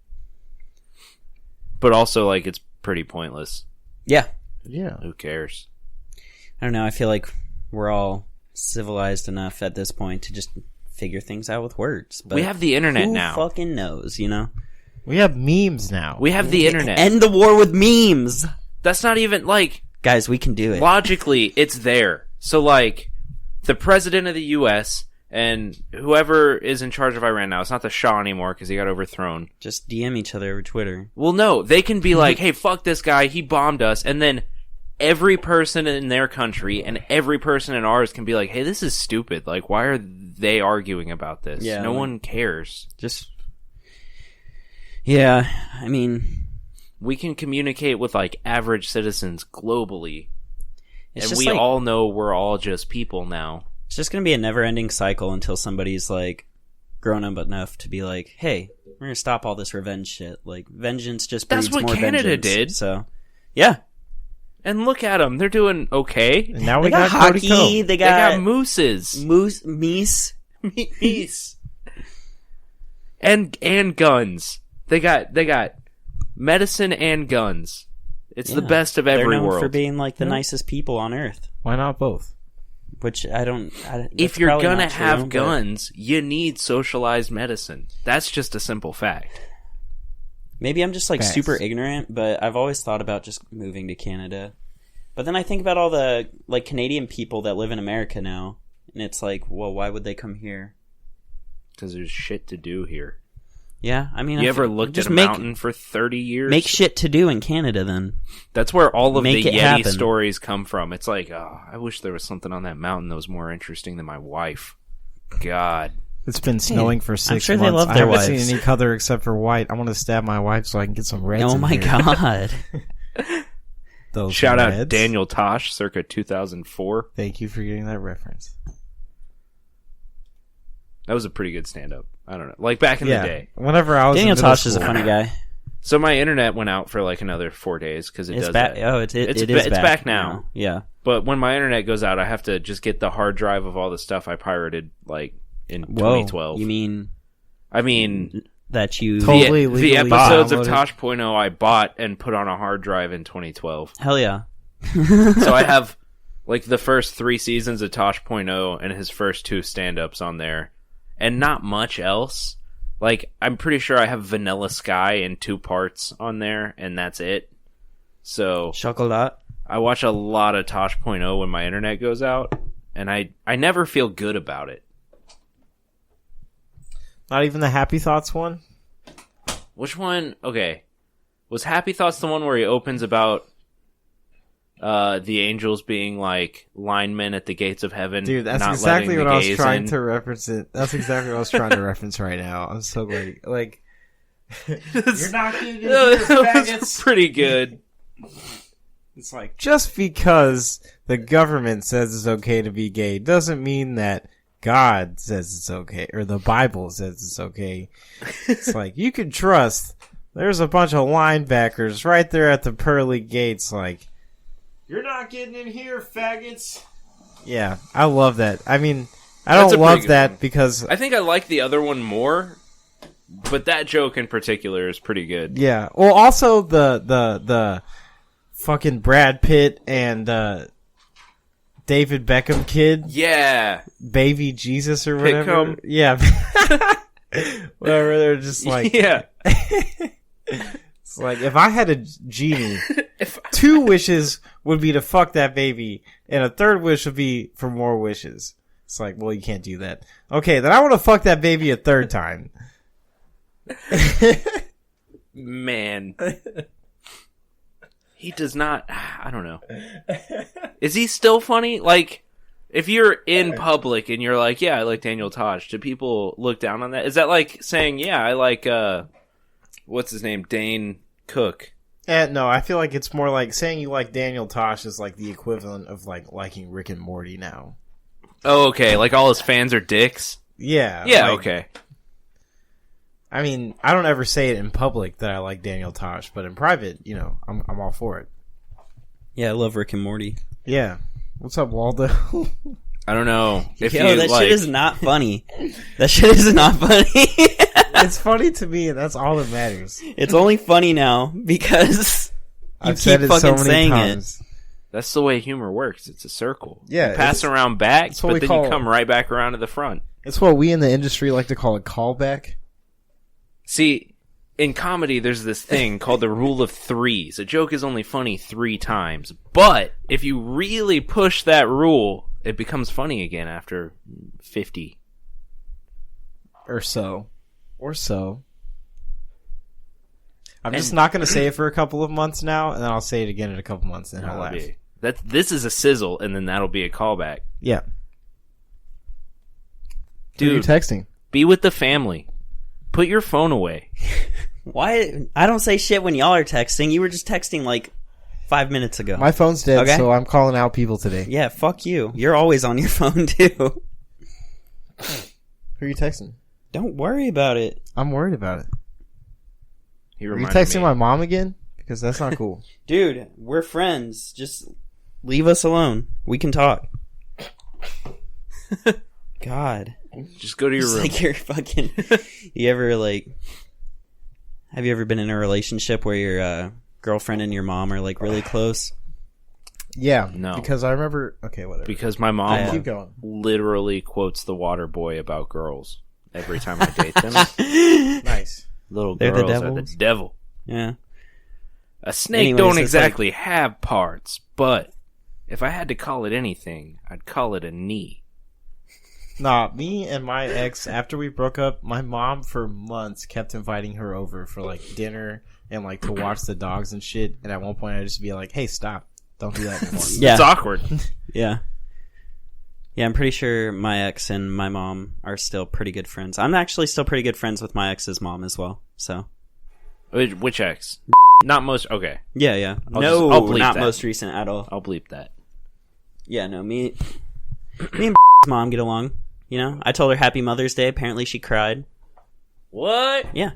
But also, like, it's pretty pointless. Yeah. yeah. Who cares? I don't know. I feel like we're all civilized enough at this point to just figure things out with words. But We have the internet who now. fucking knows, you know? We have memes now. We have the internet. End the war with memes! That's not even, like, Guys, we can do it. logically, it's there. So, like, the president of the U.S. and whoever is in charge of Iran now, it's not the Shah anymore because he got overthrown. Just DM each other over Twitter. Well, no, they can be like, hey, fuck this guy, he bombed us, and then every person in their country and every person in ours can be like, hey, this is stupid. Like, why are they arguing about this? Yeah, no like- one cares. Yeah, I mean, We can communicate with, like, average citizens globally. it's And just we like, all know we're all just people now. it's just going to be a never-ending cycle until somebody's like grown up enough to be like, "Hey, we're going to stop all this revenge shit." Like vengeance just breeds That's what more Canada vengeance. did. So, yeah, And look at them. They're doing okay. And now they we got got Cody hockey. Ko. They They got, got mooses. meese. Meese. And guns. They got medicine and guns. It's the Yeah. best of They're every known world. for being like the nicest people on earth. Why not both? Which I don't. If that's you're probably gonna not true, have but- guns, you need socialized medicine. That's just a simple fact. Maybe I'm just like Facts. super ignorant, but I've always thought about just moving to Canada. But then I think about all the like Canadian people that live in America now, and it's like, well, why would they come here? Because there's shit to do here. Yeah, I mean, You I ever think- looked just at a make, mountain for 30 years? Make shit to do in Canada then. That's where all of Make the it Yeti happen. stories come from. It's like, oh, I wish there was something on that mountain that was more interesting than my wife. God. It's been snowing for 6 sure months. they love I their haven't wives. seen any color except for white. I want to stab my wife so I can get some reds. Oh in my here. god. Those Shout out reds. Daniel Tosh, circa 2004. Thank you for getting that reference. That was a pretty good stand-up. I don't know. Like back in the day. Whenever I was Daniel in middle Tosh is a school- funny guy. So my internet went out for like another 4 days because it It's does back. that. Oh, it It's is ba- it's back now. Yeah. But when my internet goes out, I have to just get the hard drive of all the stuff I pirated like in Whoa. 2012. You mean I mean, that you? Totally the legally episodes of downloaded. Tosh.0 I bought and put on a hard drive in 2012. Hell yeah. So I have like the first 3 seasons of Tosh.0 and his first 2 stand-ups on there, and not much else. Like, I'm pretty sure I have Vanilla Sky in 2 parts on there, and that's it. So Chocolat. I watch a lot of Tosh.0 when my internet goes out, and I never feel good about it. Not even the Happy Thoughts one? Which one? Okay. Was Happy Thoughts the one where he opens about the angels being like linemen at the gates of heaven? Dude, that's not exactly letting what the I was gays trying in? to reference it. That's exactly what I was trying to reference right now. I'm so glad. Like, you're not getting That was pretty good. It's like, just because the government says it's okay to be gay doesn't mean that God says it's okay, or the Bible says it's okay. It's like, you can trust there's a bunch of linebackers right there at the pearly gates, like, you're not getting in here, faggots. Yeah, I love that. I mean, I That's a don't pretty love good that one. because, I think I like the other one more, but that joke in particular is pretty good. yeah. Well, also the fucking Brad Pitt and David Beckham kid, Yeah. baby Jesus or whatever. Pick'em. Yeah. Whatever. They're just like, Yeah. it's like, if I had a genie, If 2 wishes would be to fuck that baby, and a third wish would be for more wishes. It's like, well, you can't do that. Okay, then I want to fuck that baby a third time. Man. He does not. I don't know. Is he still funny? Like, if you're in public and you're like, yeah, I like Daniel Tosh, do people look down on that? Is that like saying, yeah, I like, what's his name? Dane Cook. No, I feel like it's more like saying you like Daniel Tosh is like the equivalent of like liking Rick and Morty now. Oh, okay. Like all his fans are dicks? Yeah. Yeah, like, okay. I mean, I don't ever say it in public that I like Daniel Tosh, but in private, you know, I'm all for it. Yeah, I love Rick and Morty. Yeah. What's up, Waldo? I don't know. If Yo, you that like, shit is not funny. That shit is not funny. It's funny to me, and that's all that matters. It's only funny now because you I've keep said it fucking so many saying times. that's the way humor works. It's a circle. Yeah, You pass it's- around back, it's what but we then call- you come right back around to the front. It's what we in the industry like to call a callback. See, in comedy, there's this thing called the rule of 3s. A joke is only funny 3 times. But if you really push that rule, it becomes funny again after 50. Or so. I'm just not going to say it for a couple of months now, and then I'll say it again in a couple months, and he'll That'll laugh. be This is a sizzle, and then that'll be a callback. Yeah. Dude, Who are you texting? be with the family. Put your phone away. Why? I don't say shit when y'all are texting. You were just texting like 5 minutes ago. My phone's dead, Okay. so I'm calling out people today. Yeah, fuck you. You're always on your phone too. Who are you texting? Don't worry about it. I'm worried about it. He Are you reminded texting me. my mom again? Because that's not cool. Dude, we're friends. Just leave us alone. We can talk. God. Just go to your It's room. like you're fucking... You ever, like... Have you ever been in a relationship where your girlfriend and your mom are, like, really close? Yeah. No. Because I remember... Okay, whatever. Because my mom Keep going. literally quotes the water boy about girls every time I date them. Nice. Little They're the girls are the devils? devil. Yeah. A snake Anyways, don't it's exactly have parts, but if I had to call it anything, I'd call it a knee. Nah, me and my ex, after we broke up, my mom for months kept inviting her over for, like, dinner and, like, to watch the dogs and shit. And at one point, I'd just be like, hey, stop. Don't do that anymore. Yeah. It's awkward. Yeah. Yeah, I'm pretty sure my ex and my mom are still pretty good friends. I'm actually still pretty good friends with my ex's mom as well. So, Which ex? Not most. Okay, yeah. I'll bleep not that. most recent at all. I'll bleep that. Yeah, no, me and mom get along. You know, I told her Happy Mother's Day. Apparently, she cried. What? Yeah,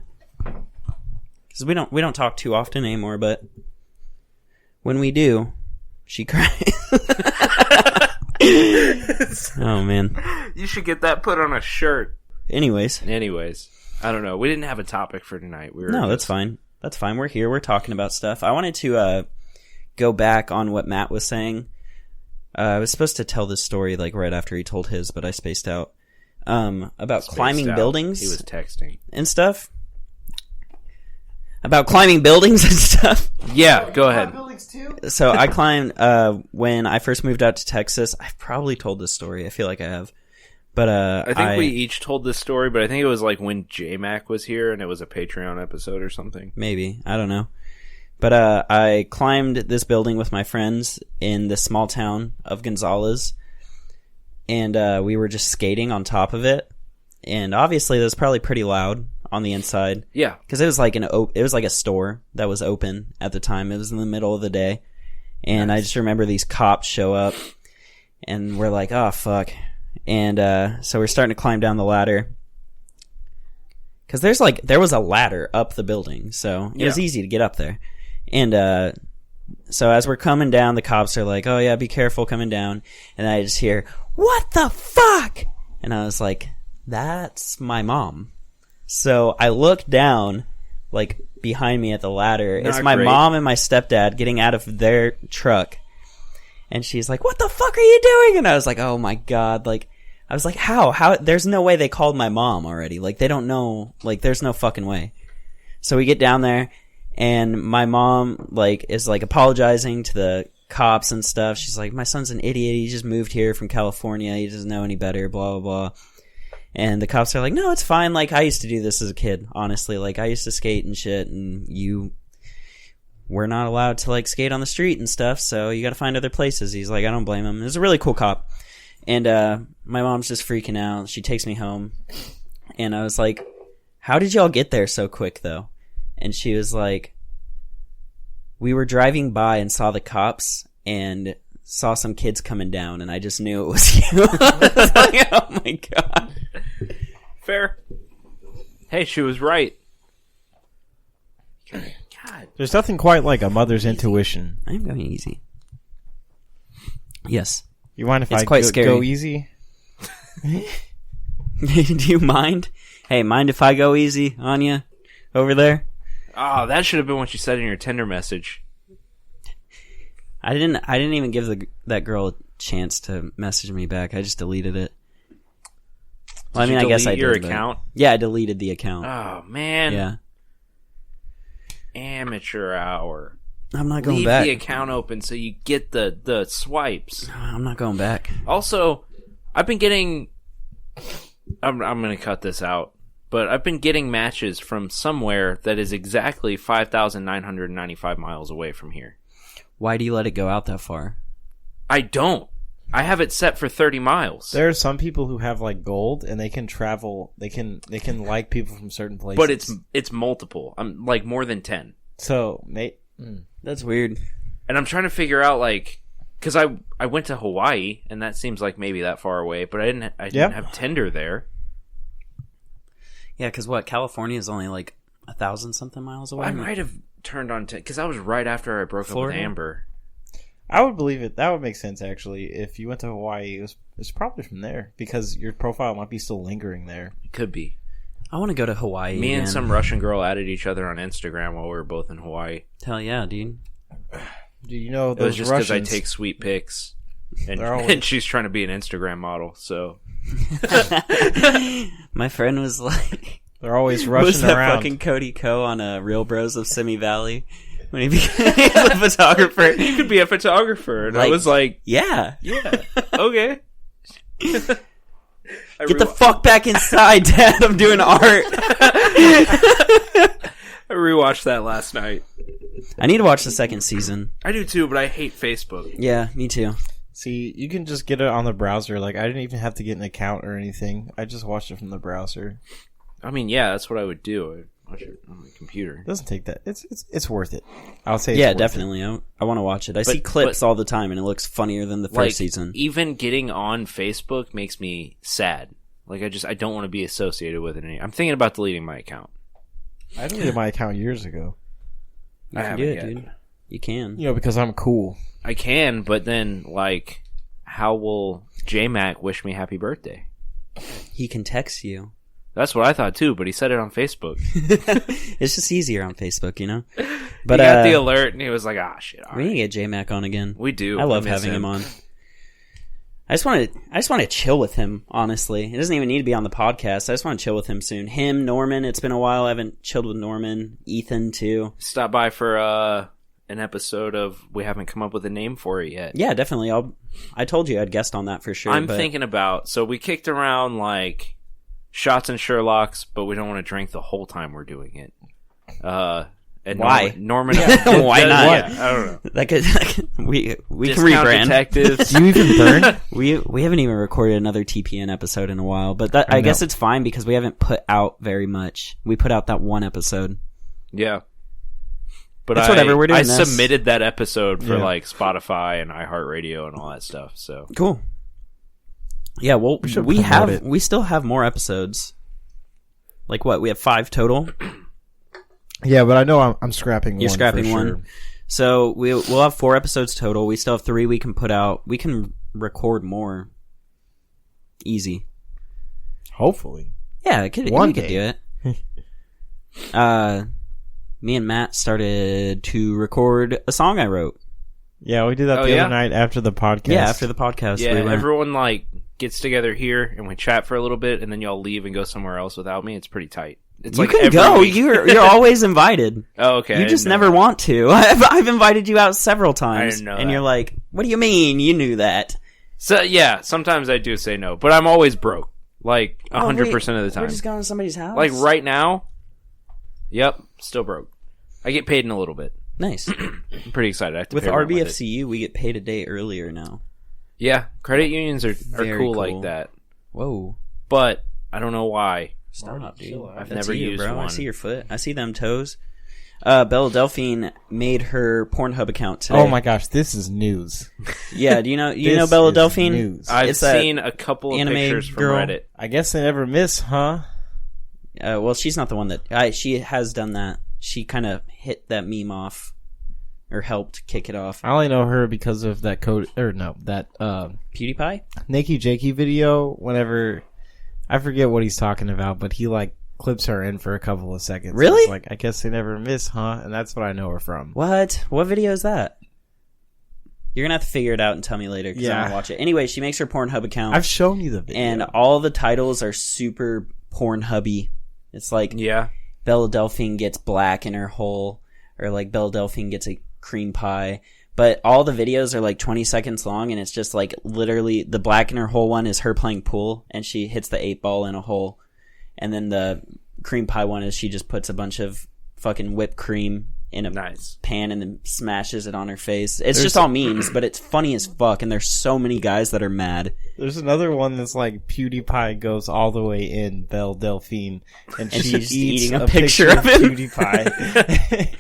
because we don't talk too often anymore, but when we do, she cries. Oh man. You should get that put on a shirt. Anyways, I don't know. We didn't have a topic for tonight. We were no, that's fine. That's fine. We're here. We're talking about stuff. I wanted to go back on what Matt was saying. I was supposed to tell this story like right after he told his, but I spaced out. About climbing buildings. He was texting. And stuff. About climbing buildings and stuff. Yeah, go ahead. Buildings too? So I climbed when I first moved out to Texas. I've probably told this story. I feel like I have. But I think we each told this story, but I think it was like when J-Mac was here and it was a Patreon episode or something. maybe. I don't know. But I climbed this building with my friends in the small town of Gonzales. And we were just skating on top of it. And obviously, it was probably pretty loud on the inside. Yeah. Because it was like it was like a store that was open at the time. It was in the middle of the day. And I just remember these cops show up. And we're like, oh, fuck. And so we're starting to climb down the ladder. Because there was a ladder up the building. So it was easy to get up there. And so as we're coming down, the cops are like, oh yeah, be careful coming down. And I just hear, what the fuck? And I was like, that's my mom. So I look down, like behind me at the ladder. Not it's my great. mom and my stepdad getting out of their truck. And she's like, what the fuck are you doing? And I was like, oh my God. Like, I was like, how? There's no way they called my mom already. Like, they don't know. Like, there's no fucking way. So we get down there. And my mom, like, is, like, apologizing to the cops and stuff. She's like, my son's an idiot. He just moved here from California. He doesn't know any better, blah, blah, blah. And the cops are like, no, it's fine. Like, I used to do this as a kid, honestly. Like, I used to skate and shit, and we're not allowed to, like, skate on the street and stuff, so you gotta find other places. He's like, I don't blame him. It was a really cool cop. And my mom's just freaking out. She takes me home. And I was like, how did y'all get there so quick, though? And she was like, we were driving by and saw the cops and saw some kids coming down, and I just knew it was you. I was like, oh my God. Fair. Hey, she was right. God. There's nothing quite like a mother's intuition. I'm going easy. Yes. You mind if It's I quite go scary. easy? Do you mind? Hey, mind if I go easy on you over there? Oh, that should have been what you said in your Tinder message. I didn't even give that girl a chance to message me back. I just deleted it. Well, I mean, I guess I did. Your but- account? Yeah, I deleted the account. Oh, man. Yeah. Amateur hour. I'm not going Leave back. the account open so you get the swipes. I'm not going back. Also, I've been getting... I'm going to cut this out. But I've been getting matches from somewhere that is exactly 5,995 miles away from here. Why do you let it go out that far? I don't. I have it set for 30 miles. There are some people who have like gold and they can travel. They can like people from certain places. But it's multiple. I'm like more than 10. So, mate. That's weird. And I'm trying to figure out like, because I went to Hawaii and that seems like maybe that far away, but I didn't have Tinder there. Yeah, because California is only like 1,000 something miles away. I might have turned on because I was right after I broke Florida? up with Amber. I would believe it. That would make sense, actually. If you went to Hawaii, it's probably from there because your profile might be still lingering there. It could be. I want to go to Hawaii. Me and again. some Russian girl added each other on Instagram while we were both in Hawaii. Hell yeah, dude. Do you know It was those just because I Russians? take sweet pics, and, They're always- and she's trying to be an Instagram model. So My friend was like, They're always was rushing that around. fucking Cody Ko on Real Bros of Simi Valley when he became a photographer? you could be a photographer, and I Like- was like, Yeah. yeah, okay. Get the fuck back inside, Dad. I'm doing art. I rewatched that last night. I need to watch the second season. I do too, but I hate Facebook. Yeah, me too. See, you can just get it on the browser. Like, I didn't even have to get an account or anything. I just watched it from the browser. I mean, yeah, that's what I would do. I'd watch it on my computer. It doesn't take that. It's worth it. I'll say. Yeah, it's worth definitely. I want to watch it. I see clips all the time, and it looks funnier than the first Like, season. even getting on Facebook makes me sad. Like, I don't want to be associated with it. I'm thinking about deleting my account. it. I deleted my account years ago. You I can haven't do it, yet. dude. You can. You know, because I'm cool. I can, but then, like, how will J-Mac wish me happy birthday? He can text you. That's what I thought, too, but he said it on Facebook. It's just easier on Facebook, you know? But But he got the alert, and he was like, ah, shit, all we need to right. get J-Mac on again. We do. I love miss having him on. I just want to chill with him, honestly. It doesn't even need to be on the podcast. I just want to chill with him soon. Him, Norman, it's been a while. I haven't chilled with Norman. Ethan, too. Stop by for an episode of We haven't come up with a name for it yet. Yeah, definitely. I told you I'd guest on that for sure. I'm but thinking about, so we kicked around, like, shots and Sherlocks, but we don't want to drink the whole time we're doing it. And Why? Norman Why not? Yeah, I don't know. that could, we can Discount rebrand. Detectives. Do you even burn? We haven't even recorded another TPN episode in a while, but I guess it's fine because we haven't put out very much. We put out that one episode. Yeah. But It's whatever, we're doing I this. submitted that episode for Yeah. like Spotify and iHeartRadio and all that stuff. So Cool. Yeah, well, should we promote it. we still have more episodes. Like what? We have 5 total. Yeah, but I know I'm scrapping one. You're scrapping for one. sure. So we'll have 4 episodes total. We still have 3 we can put out. We can record more. Easy. Hopefully. Yeah, we could One do day. it. Me and Matt started to record a song I wrote. Yeah, we did that Oh, the yeah? other night after the podcast. Yeah, after the podcast. yeah, we went, everyone like gets together here and we chat for a little bit and then y'all leave and go somewhere else without me. It's pretty tight. It's you like can every go. week. You're always invited. Oh, okay. I You didn't just know never that. want to. I've invited you out several times, didn't know and that. you're like, "What do you mean? You knew that?" So yeah, sometimes I do say no, but I'm always broke. Like 100% of the time. We're just going to somebody's house. Like right now. Yep, still broke. I get paid in a little bit. Nice. I'm pretty excited. I have to With pay rent it. RBFCU, we get paid a day earlier now. Yeah, credit unions are Very cool cool. like that, Whoa. but I don't know why. Stop, dude. I've That's never you, used bro. one. I see your foot. I see them toes. Bella Delphine made her Pornhub account today. Oh my gosh, this is news. Yeah, do you know This Bella is Delphine? news. I've It's that seen a couple of anime pictures from girl. Reddit. I guess they never miss, huh? Well, she's not the one that she has done that. She kind of hit that meme off, or helped kick it off. I only know her because of that code, or no, that PewDiePie? Nikki Jakey video. Whenever I forget what he's talking about, but he like clips her in for a couple of seconds. Really? It's like, I guess they never miss, huh? And that's what I know her from. What? What video is that? You're gonna have to figure it out and tell me later because I Yeah. want to watch it. Anyway, she makes her Pornhub account, I've shown you the video. and all the titles are super Pornhubby. It's like Yeah, Bella Delphine gets black in her hole, or like Bella Delphine gets a cream pie. But all the videos are like 20 seconds long, and it's just like literally the black in her hole one is her playing pool, and she hits the 8-ball in a hole. And then the cream pie one is she just puts a bunch of fucking whipped cream in a Nice. pan and then smashes it on her face. It's just all memes, but it's funny as fuck, and there's so many guys that are mad. There's another one that's like PewDiePie goes all the way in Belle Delphine, and she she's eats eating a a picture picture of of him. PewDiePie.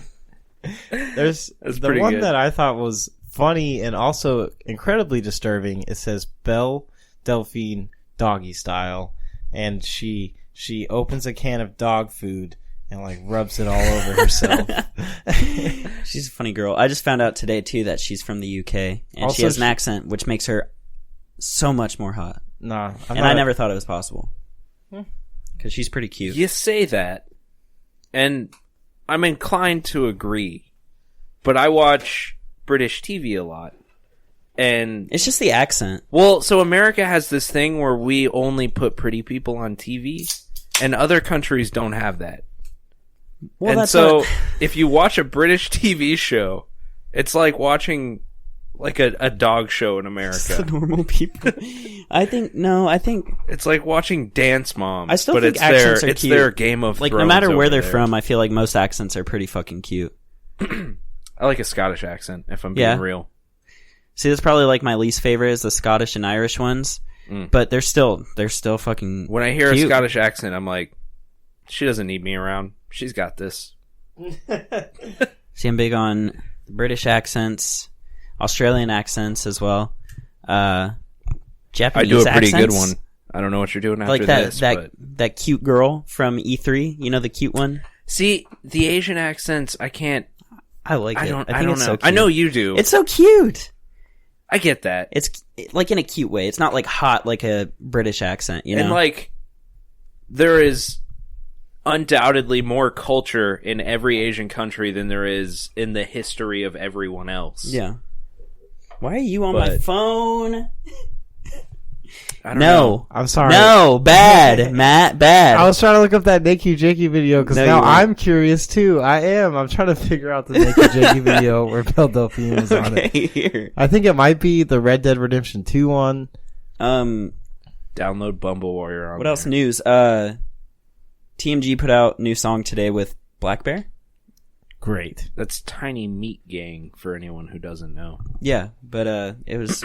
There's That's the pretty one good. that I thought was funny and also incredibly disturbing. It says Belle Delphine doggy style, and she opens a can of dog food and like rubs it all over herself. She's a funny girl. I just found out today too that she's from the UK, and she Also, has an accent which makes her so much more hot. Nah, And I never thought it was possible because she's pretty cute. You say that, and I'm inclined to agree, but I watch British TV a lot. And, It's just the accent. well, so America has this thing where we only put pretty people on TV, and other countries don't have that. Well, and that's so, what- if you watch a British TV show, it's like watching like a dog show in the America. normal people. I think It's like watching Dance Moms. I still but think it's their accents are it's cute. their Game of like Thrones no matter where over they're there. from, I feel like most accents are pretty fucking cute. I like a Scottish accent, if I'm being Yeah. real. See, that's probably like my least favorite is the Scottish and Irish ones, but they're still fucking. When I hear cute. a Scottish accent, I'm like, she doesn't need me around. She's got this. See, I'm big on British accents, Australian accents as well. I Japanese do a pretty good accents. one. I don't know what you're doing after Like that this, but that cute girl from E3. You know the cute one. see, the Asian accents, I can't. I like I it. don't. I I, think don't it's know. so I cute. know you do. It's so cute. I get that. It's like in a cute way. It's not like hot like a British accent. You know. And like, there is undoubtedly more culture in every Asian country than there is in the history of everyone else. yeah. Why are you on my But- phone? I don't know. I'm sorry. No, bad, Matt, bad. I was trying to look up that Nikki Jakey video because No, now you weren't. I'm curious too. I am. I'm trying to figure out the Nikki Jakey video where Belle Delphine was on it. okay, here. I think it might be the Red Dead Redemption 2 one. Download Bumble while you're on. What else there. news? TMG put out new song today with Black Bear. Great. That's Tiny Meat Gang for anyone who doesn't know. Yeah, but it was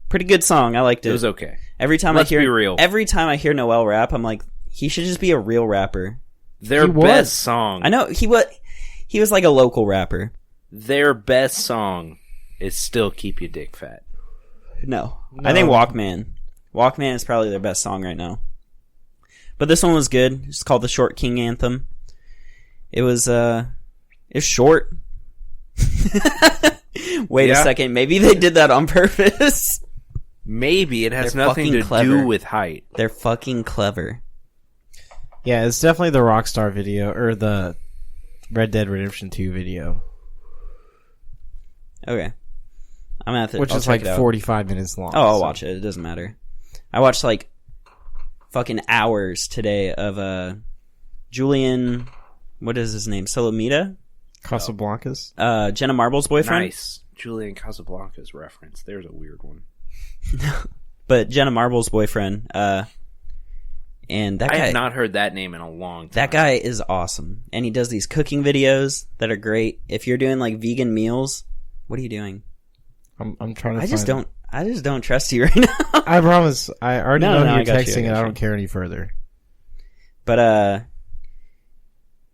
pretty good song. I liked it. It was okay. Every time Let's I hear be real. every time I hear Noel rap, I'm like, he should just be a real rapper. Their He was. best song. I know he was like a local rapper. Their best song is still "Keep Your Dick Fat." No. I think Walkman. Walkman is probably their best song right now. But this one was good. It's called the Short King Anthem. It was it's short. Wait a Yeah. second, maybe they did that on purpose. Maybe it has They're nothing fucking to clever. do with height. They're fucking clever. Yeah, it's definitely the Rockstar video or the Red Dead Redemption 2 video, Okay. I'm gonna have to which I'll is check like it out. 45 minutes long. Oh, I'll so- watch it. It doesn't matter. I watched like fucking hours today of Julian, what is his name? Solomita? Casablancas. Jenna Marbles' boyfriend. Nice. Julian Casablancas reference. There's a weird one. But Jenna Marbles' boyfriend, and that I guy, have not heard that name in a long time. that guy is awesome, and he does these cooking videos that are great. If you're doing like vegan meals, what are you doing? I'm trying to. I just find- don't trust you right now. I promise. I already No, know no, who I you're got you, I texting, and got I you. don't care any further. But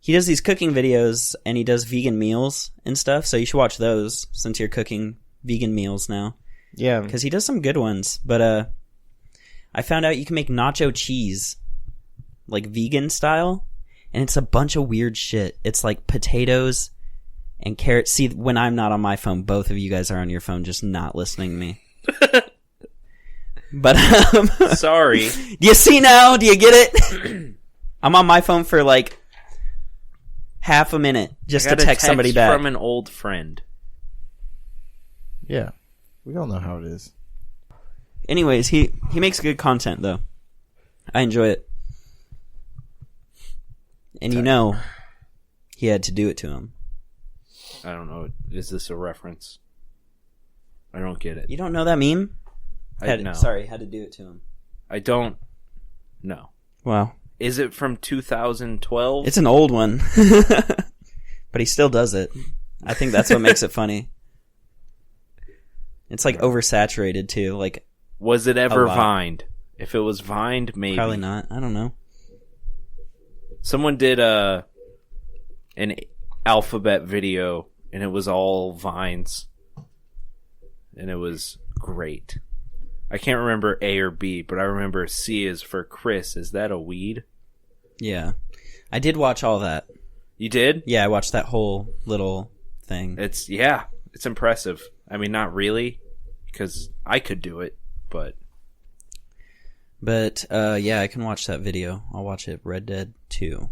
he does these cooking videos, and he does vegan meals and stuff. So you should watch those since you're cooking vegan meals now, Yeah, because he does some good ones. But I found out you can make nacho cheese, like vegan style, and it's a bunch of weird shit. It's like potatoes and carrots. See, when I'm not on my phone, both of you guys are on your phone, just not listening to me. But Sorry. do you see now? Do you get it? I'm on my phone for like half a minute just I to got a text somebody text back. from an old friend. yeah. We all know how it is. Anyways, he makes good content though. I enjoy it. And you know, he had to do it to him. I don't know. Is this a reference? I don't get it. You don't know that meme? No. Sorry, had to do it to him. I don't. No. Wow. Is it from 2012? It's an old one. But he still does it. I think that's what makes it funny. It's like oversaturated too. Like, Was it ever lot. Vined? If it was Vined, maybe. probably not. I don't know. Someone did an alphabet video, and it was all vines, and it was great. I can't remember A or B, but I remember C is for Chris. Is that a weed? Yeah. I did watch all that. You did? Yeah, I watched that whole little thing. It's impressive. I mean, not really, because I could do it, but yeah, I can watch that video. I'll watch it. Red Dead 2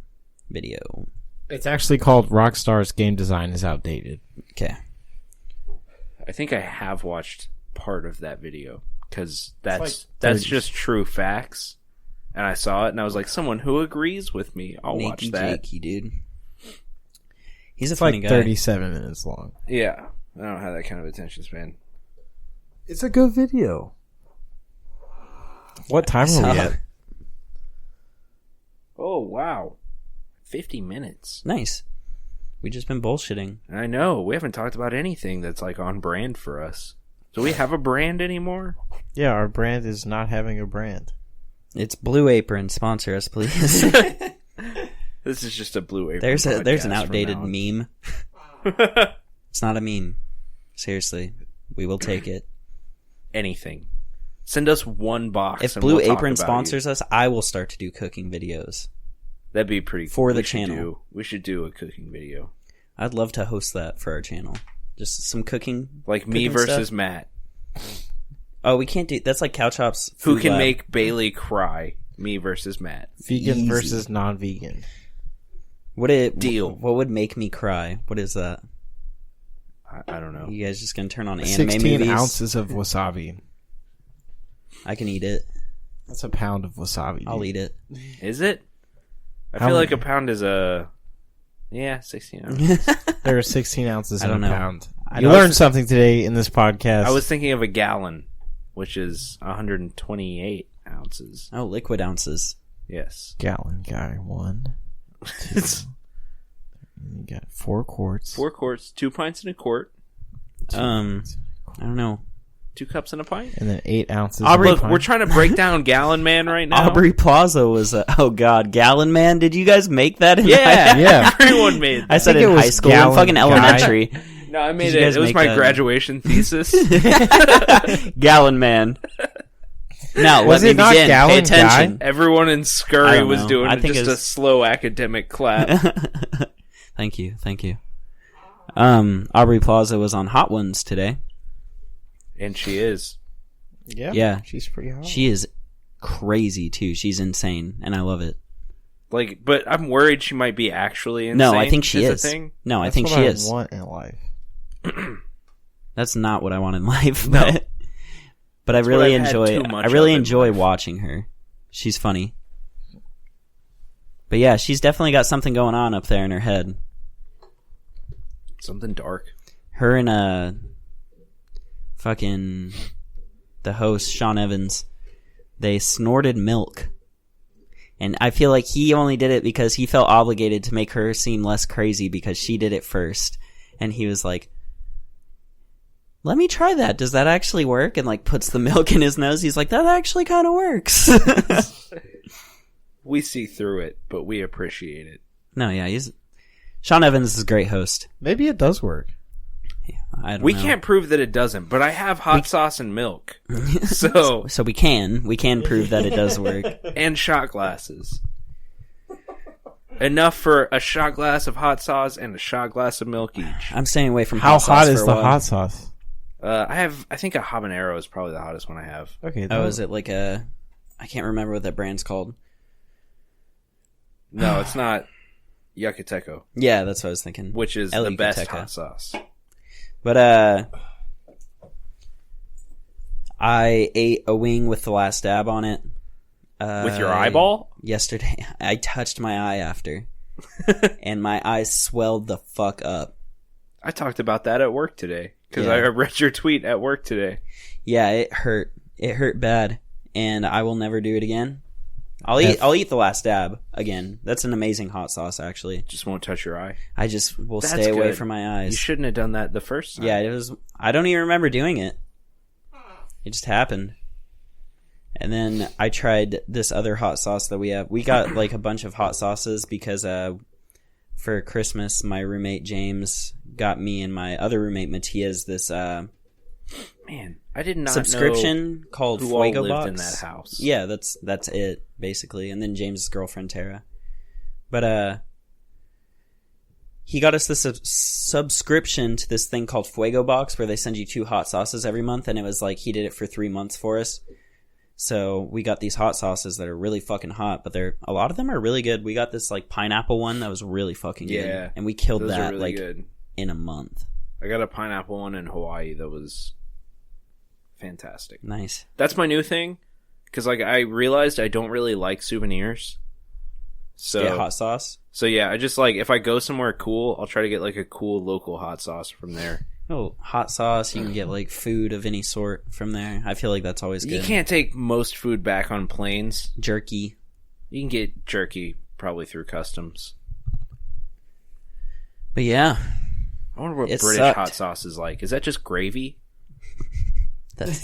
video. It's actually called Rockstar's Game Design is Outdated. Okay. I think I have watched part of that video, because that's like 30. just true facts. And I saw it, and I was like, someone who agrees with me, I'll watch Nakey that. Jakey, dude. He's a It's funny like guy. 37 minutes long. Yeah, I don't have that kind of attention span. It's a good video. What time are we at? Oh, wow. 50 minutes. Nice. We just been bullshitting. I know. We haven't talked about anything that's like on brand for us. Do we have a brand anymore? Yeah, our brand is not having a brand. It's Blue Apron. Sponsor us, please. This is just a Blue Apron. there's an podcast outdated from meme. now on. It's not a meme. Seriously. We will take it. Anything. Send us one box. If and Blue we'll talk Apron about sponsors us, I will start to do cooking videos. that'd be pretty For the we should channel. we should do a cooking video. I'd love to host that for our channel. Just some cooking. Like me Cooking versus stuff. Matt. Oh, we can't do. That's like Cow Chop's. Who Food can Lab. make Bailey cry? Me versus Matt. Vegan Easy. versus non-vegan. Deal. What would make me cry? What is that? I don't know. You guys just gonna turn on anime 16 movies? ounces of wasabi. I can eat it. That's a pound of wasabi. I'll eat it. Is it? I How feel like many? a pound is 16 ounces. There are 16 ounces I in don't a know. pound. I You know- learned something today in this podcast. I was thinking of a gallon, which is 128 ounces. Oh, liquid ounces. Yes. gallon guy. 1. It's You got 4 quarts. 4 quarts, 2 pints in a quart, I don't know. 2 cups in a pint. And then 8 ounces. Aubrey, in a Look, pint. we're trying to break down Gallon Man right now. Aubrey Plaza was oh god, Gallon Man. Did you guys make that? In Yeah, Yeah. everyone made that. I said think in it was high school, in Gallon fucking Guy. elementary. No, I made Did you it. guys It was make my that? graduation thesis. Gallon Man. Now Was let me it not begin. Pay Gallon attention. Everyone in I Scurry don't was know. doing I think just it a was- slow academic clap. Thank you. Aubrey Plaza was on Hot Ones today. And she is. Yeah. She's pretty hot. She is crazy too. She's insane, and I love it. Like, but I'm worried she might be actually insane. No, I think she the is. thing. No, I That's think what she I is. want in life. That's not what I want in life. No. But I That's really what I've had enjoy. too much I really of in enjoy life. watching her. She's funny. But yeah, she's definitely got something going on up there in her head. Something dark. Her and fucking the host Sean Evans, they snorted milk. And I feel like he only did it because he felt obligated to make her seem less crazy because she did it first. And he was like, let me try that. Does that actually work? And like puts the milk in his nose. He's like, that actually kind of works. We see through it, but we appreciate it. No, yeah, Sean Evans is a great host. Maybe it does work. I don't We know. can't prove that it doesn't, but I have hot sauce and milk. So, So we can prove that it does work. and shot glasses. Enough for a shot glass of hot sauce and a shot glass of milk each. I'm staying away from How hot sauce hot for is a the while. hot sauce? I think a habanero is probably the hottest one I have. Okay. Oh, is it like I can't remember what that brand's called. No, it's not Yucateco, Yeah, that's what I was thinking. which is El the best Yucateco. hot sauce. But I ate a wing with the last dab on it. With your eyeball? Yesterday. I touched my eye after. And my eyes swelled the fuck up. I talked about that at work today because Yeah. I read your tweet at work today. Yeah, it hurt. It hurt bad. And I will never do it again. I'll eat the last dab again. That's an amazing hot sauce, actually. Just won't touch your eye. I just will That's stay away good. from my eyes. You shouldn't have done that the first time. Yeah, it was. I don't even remember doing it. It just happened. And then I tried this other hot sauce that we have. We got like a bunch of hot sauces because for Christmas, my roommate James got me and my other roommate Matias this Man, I did not subscription know called who all Fuego lived Box in that house. Yeah, that's it basically. And then James's girlfriend Tara. But he got us this subscription to this thing called Fuego Box where they send you 2 hot sauces every month, and it was like he did it for 3 months for us. So we got these hot sauces that are really fucking hot, but a lot of them are really good. We got this like pineapple one that was really fucking good. Yeah, and we killed those are that really like good. in a month. I got a pineapple one in Hawaii that was fantastic. Nice. That's my new thing, because like I realized I don't really like souvenirs. So Get hot sauce. So yeah, I just like if I go somewhere cool, I'll try to get like a cool local hot sauce from there. Oh, hot sauce. You can get like food of any sort from there. I feel like that's always good. You can't take most food back on planes. Jerky. You can get jerky probably through customs. But yeah, I wonder what It British sucked. hot sauce is like. Is that just gravy?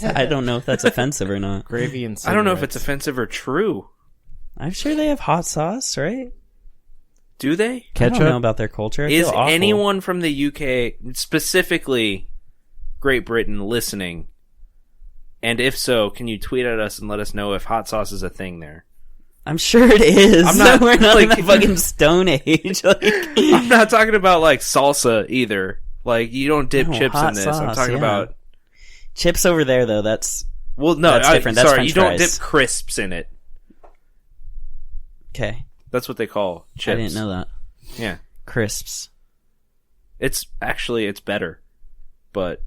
I don't know if that's offensive or not. Gravy and I don't know if it's cigarettes. offensive or true. I'm sure they have hot sauce, right? Do they? I don't know about their culture. I Is feel awful. anyone from the UK, specifically Great Britain, listening? And if so, can you tweet at us and let us know if hot sauce is a thing there? I'm sure it is. I'm not- We're not in like- the fucking Stone Age. Like, I'm not talking about like salsa either. Like you don't dip No, chips in hot this. I'm sauce, talking yeah. about chips over there, though. That's well, no, That's different. That's sorry, French you don't fries. dip crisps in it. okay. That's what they call chips. I didn't know that. Yeah, Crisps. it's better, but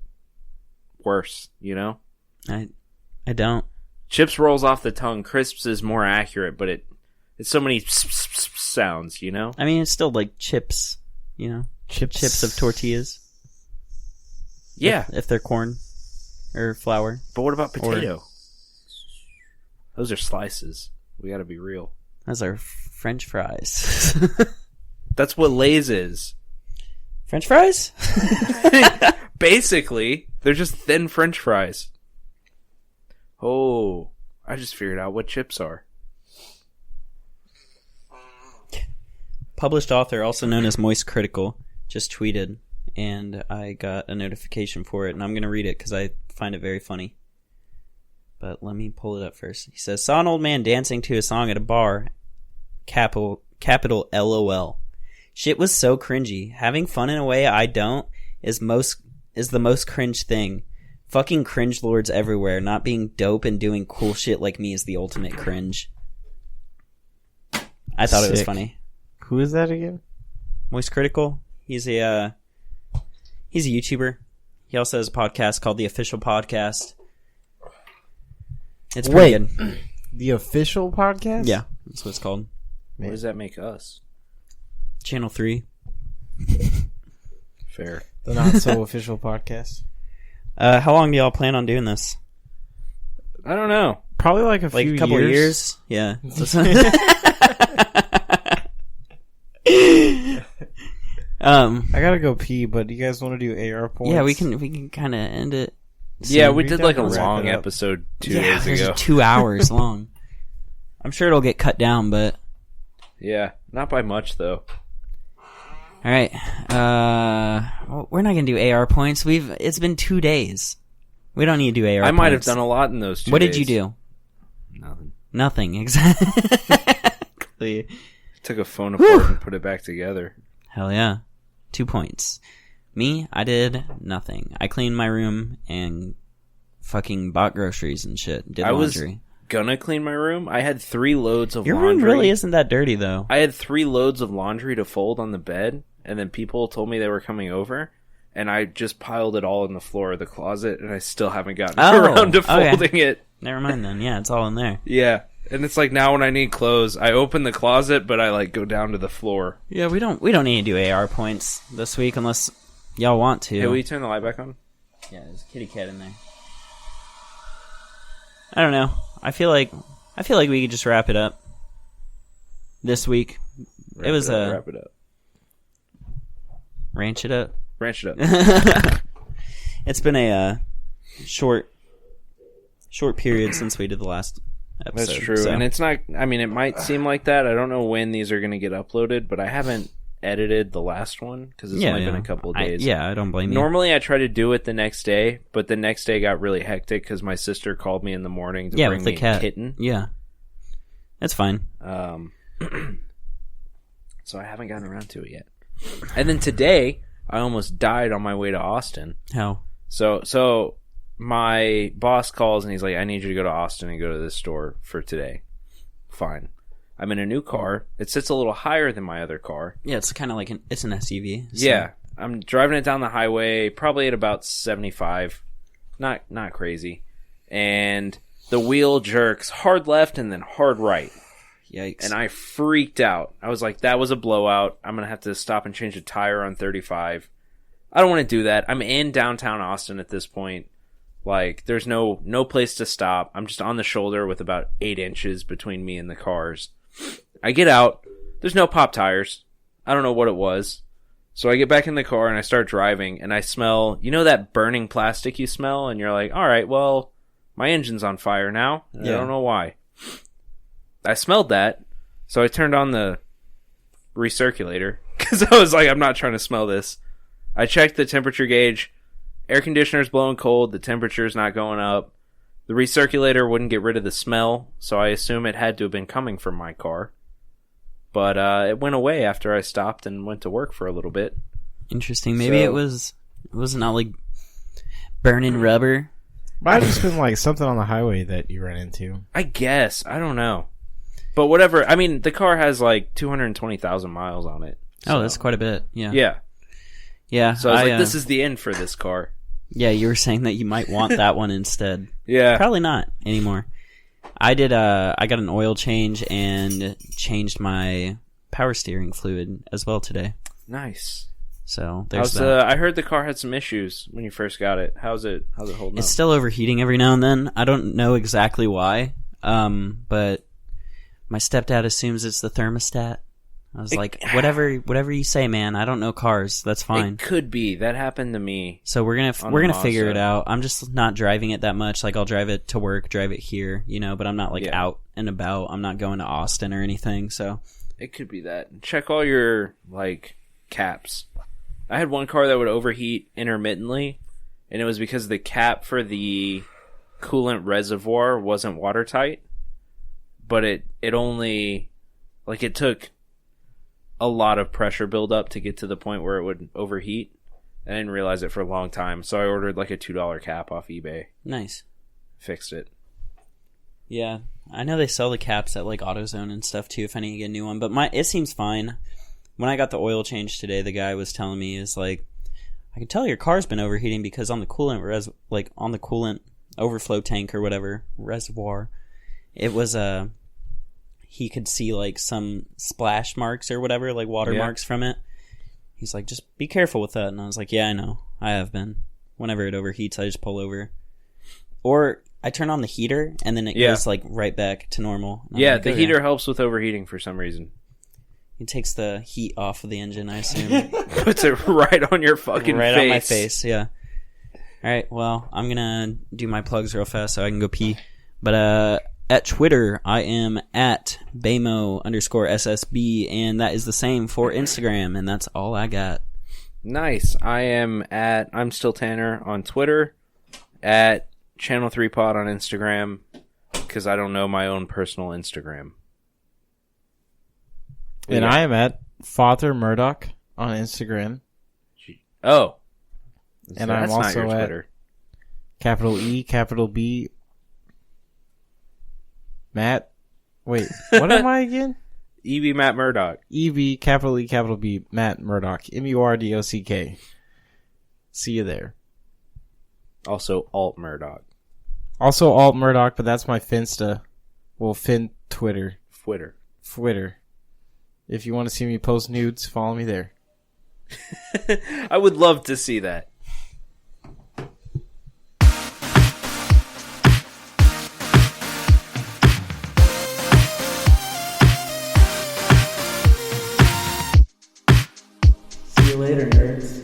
worse. You know, I don't. chips rolls off the tongue. Crisps is more accurate, but it's so many sounds. You know. I mean, it's still like chips. You know, chips of tortillas. Yeah, If they're corn or flour. but what about potato? Those are slices. We got to be real. Those are French fries. That's what Lay's is. French fries? Basically, they're just thin French fries. Oh, I just figured out what chips are. Published author, also known as Moist Critical, just tweeted, and I got a notification for it, and I'm going to read it because I find it very funny. But let me pull it up first. He says, saw an old man dancing to a song at a bar. Capital LOL. Shit was so cringy. Having fun in a way I don't is the most cringe thing. Fucking cringe lords everywhere. Not being dope and doing cool shit like me is the ultimate cringe. I thought it was Sick. funny. Who is that again? Moist Critical. He's a YouTuber. He also has a podcast called The Official Podcast. It's pretty good. The official podcast? Yeah, that's what it's called. What does that make us? Channel 3. Fair. The not so official podcast. How long do y'all plan on doing this? I don't know. Probably like a Like few a couple of years? Yeah. I gotta go pee, but do you guys want to do AR points? Yeah, we can kind of end it. Yeah, we we did like a definitely wrap long it up. episode 2 Yeah, days there's ago. 2 hours long. I'm sure it'll get cut down, but Yeah, not by much though. all right. Well, we're not gonna do AR points. It's been 2 days. We don't need to do AR. I might have points. done a lot in those 2 What days. did you do? Nothing. Nothing. Exactly. Took a phone apart and put it back together. Hell yeah. 2 points. Me, I did nothing. I cleaned my room and fucking bought groceries and shit. Did I was laundry. gonna clean my room. I had 3 loads of Your laundry. room really isn't that dirty though. I had 3 loads of laundry to fold on the bed, and then people told me they were coming over, and I just piled it all in the floor of the closet, and I still haven't gotten around to okay. folding it. Never mind then. Yeah, it's all in there. Yeah, and it's like now when I need clothes, I open the closet, but I like go down to the floor. Yeah, we don't need to do AR points this week unless y'all want to. Hey, will you turn the light back on? Yeah, there's a kitty cat in there. I don't know. I feel like we could just wrap it up. this week. It was wrap it up. ranch it up. Ranch it up. It's been a short period since we did the last episode. That's true, so. and it's not. I mean, it might seem like that. I don't know when these are going to get uploaded, but I haven't edited the last one because it's only been a couple of days. I don't blame you. Normally, I try to do it the next day, but the next day got really hectic because my sister called me in the morning to bring with the me cat. a kitten. Yeah, that's fine. So I haven't gotten around to it yet. And then today, I almost died on my way to Austin. How? So my boss calls and he's like, I need you to go to Austin and go to this store for today. Fine. I'm in a new car. It sits a little higher than my other car. Yeah, it's kind of like it's an SUV. So. Yeah. I'm driving it down the highway, probably at about 75. Not crazy. And the wheel jerks hard left and then hard right. Yikes. And I freaked out. I was like, that was a blowout. I'm going to have to stop and change a tire on 35. I don't want to do that. I'm in downtown Austin at this point. Like, there's no place to stop. I'm just on the shoulder with about 8 inches between me and the cars. I get out. There's no pop tires. I don't know what it was. So I get back in the car and I start driving and I smell, you know that burning plastic you smell? And you're like, all right, well, my engine's on fire now. I don't know why. I smelled that, so I turned on the recirculator because I was like, I'm not trying to smell this. I checked the temperature gauge. Air conditioner's blowing cold. The temperature's not going up. The recirculator wouldn't get rid of the smell, so I assume it had to have been coming from my car. But it went away after I stopped and went to work for a little bit. Interesting. Maybe it was not like burning rubber. Might have just been like something on the highway that you ran into. I guess. I don't know. But whatever. I mean, the car has like 220,000 miles on it. So. Oh, that's quite a bit. Yeah. Yeah. Yeah. So I was like, this is the end for this car. Yeah, you were saying that you might want that one instead. Yeah. Probably not anymore. I did. I got an oil change and changed my power steering fluid as well today. Nice. So there's that. I heard the car had some issues when you first got it. How's it holding up? It's still overheating every now and then. I don't know exactly why. But my stepdad assumes it's the thermostat. I was like, whatever you say, man. I don't know cars. That's fine. It could be. That happened to me. So we're gonna figure it out. I'm just not driving it that much. Like I'll drive it to work, drive it here, but I'm not like out and about. I'm not going to Austin or anything. So it could be that. Check all your like caps. I had one car that would overheat intermittently, and it was because the cap for the coolant reservoir wasn't watertight. But it only like it took a lot of pressure buildup to get to the point where it would overheat. I didn't realize it for a long time, so I ordered like a $2 cap off eBay. Nice. Fixed it. Yeah, I know they sell the caps at like AutoZone and stuff too if I need to get a new one, but it seems fine. When I got the oil change today, the guy was telling me is like, I can tell your car's been overheating because on the coolant on the coolant overflow tank or whatever reservoir, it was he could see like some splash marks or whatever, like water marks from it. He's like, just be careful with that. And I was like, yeah, I know. I have been. Whenever it overheats, I just pull over. Or I turn on the heater and then it goes like right back to normal. Yeah, like, the heater helps with overheating for some reason. It takes the heat off of the engine, I assume. Puts it right on your fucking right face. on my face, yeah. All right, well, I'm going to do my plugs real fast so I can go pee. But at Twitter, I am at Baymo_SSB, and that is the same for Instagram, and that's all I got. Nice. I am at I'm Still Tanner on Twitter, at Channel 3 Pod on Instagram, because I don't know my own personal Instagram. And I am at Father Murdoch on Instagram. Oh. And So I'm that's not also your at Twitter. capital E, capital B, Matt. Wait, what am I again? EB Matt Murdoch. EB, capital E, capital B, Matt Murdoch. MURDOCK. See you there. Also Alt Murdoch. Also Alt Murdoch, but that's my Finsta. Well, Fin Twitter. Twitter. If you want to see me post nudes, follow me there. I would love to see that. Later, nerds.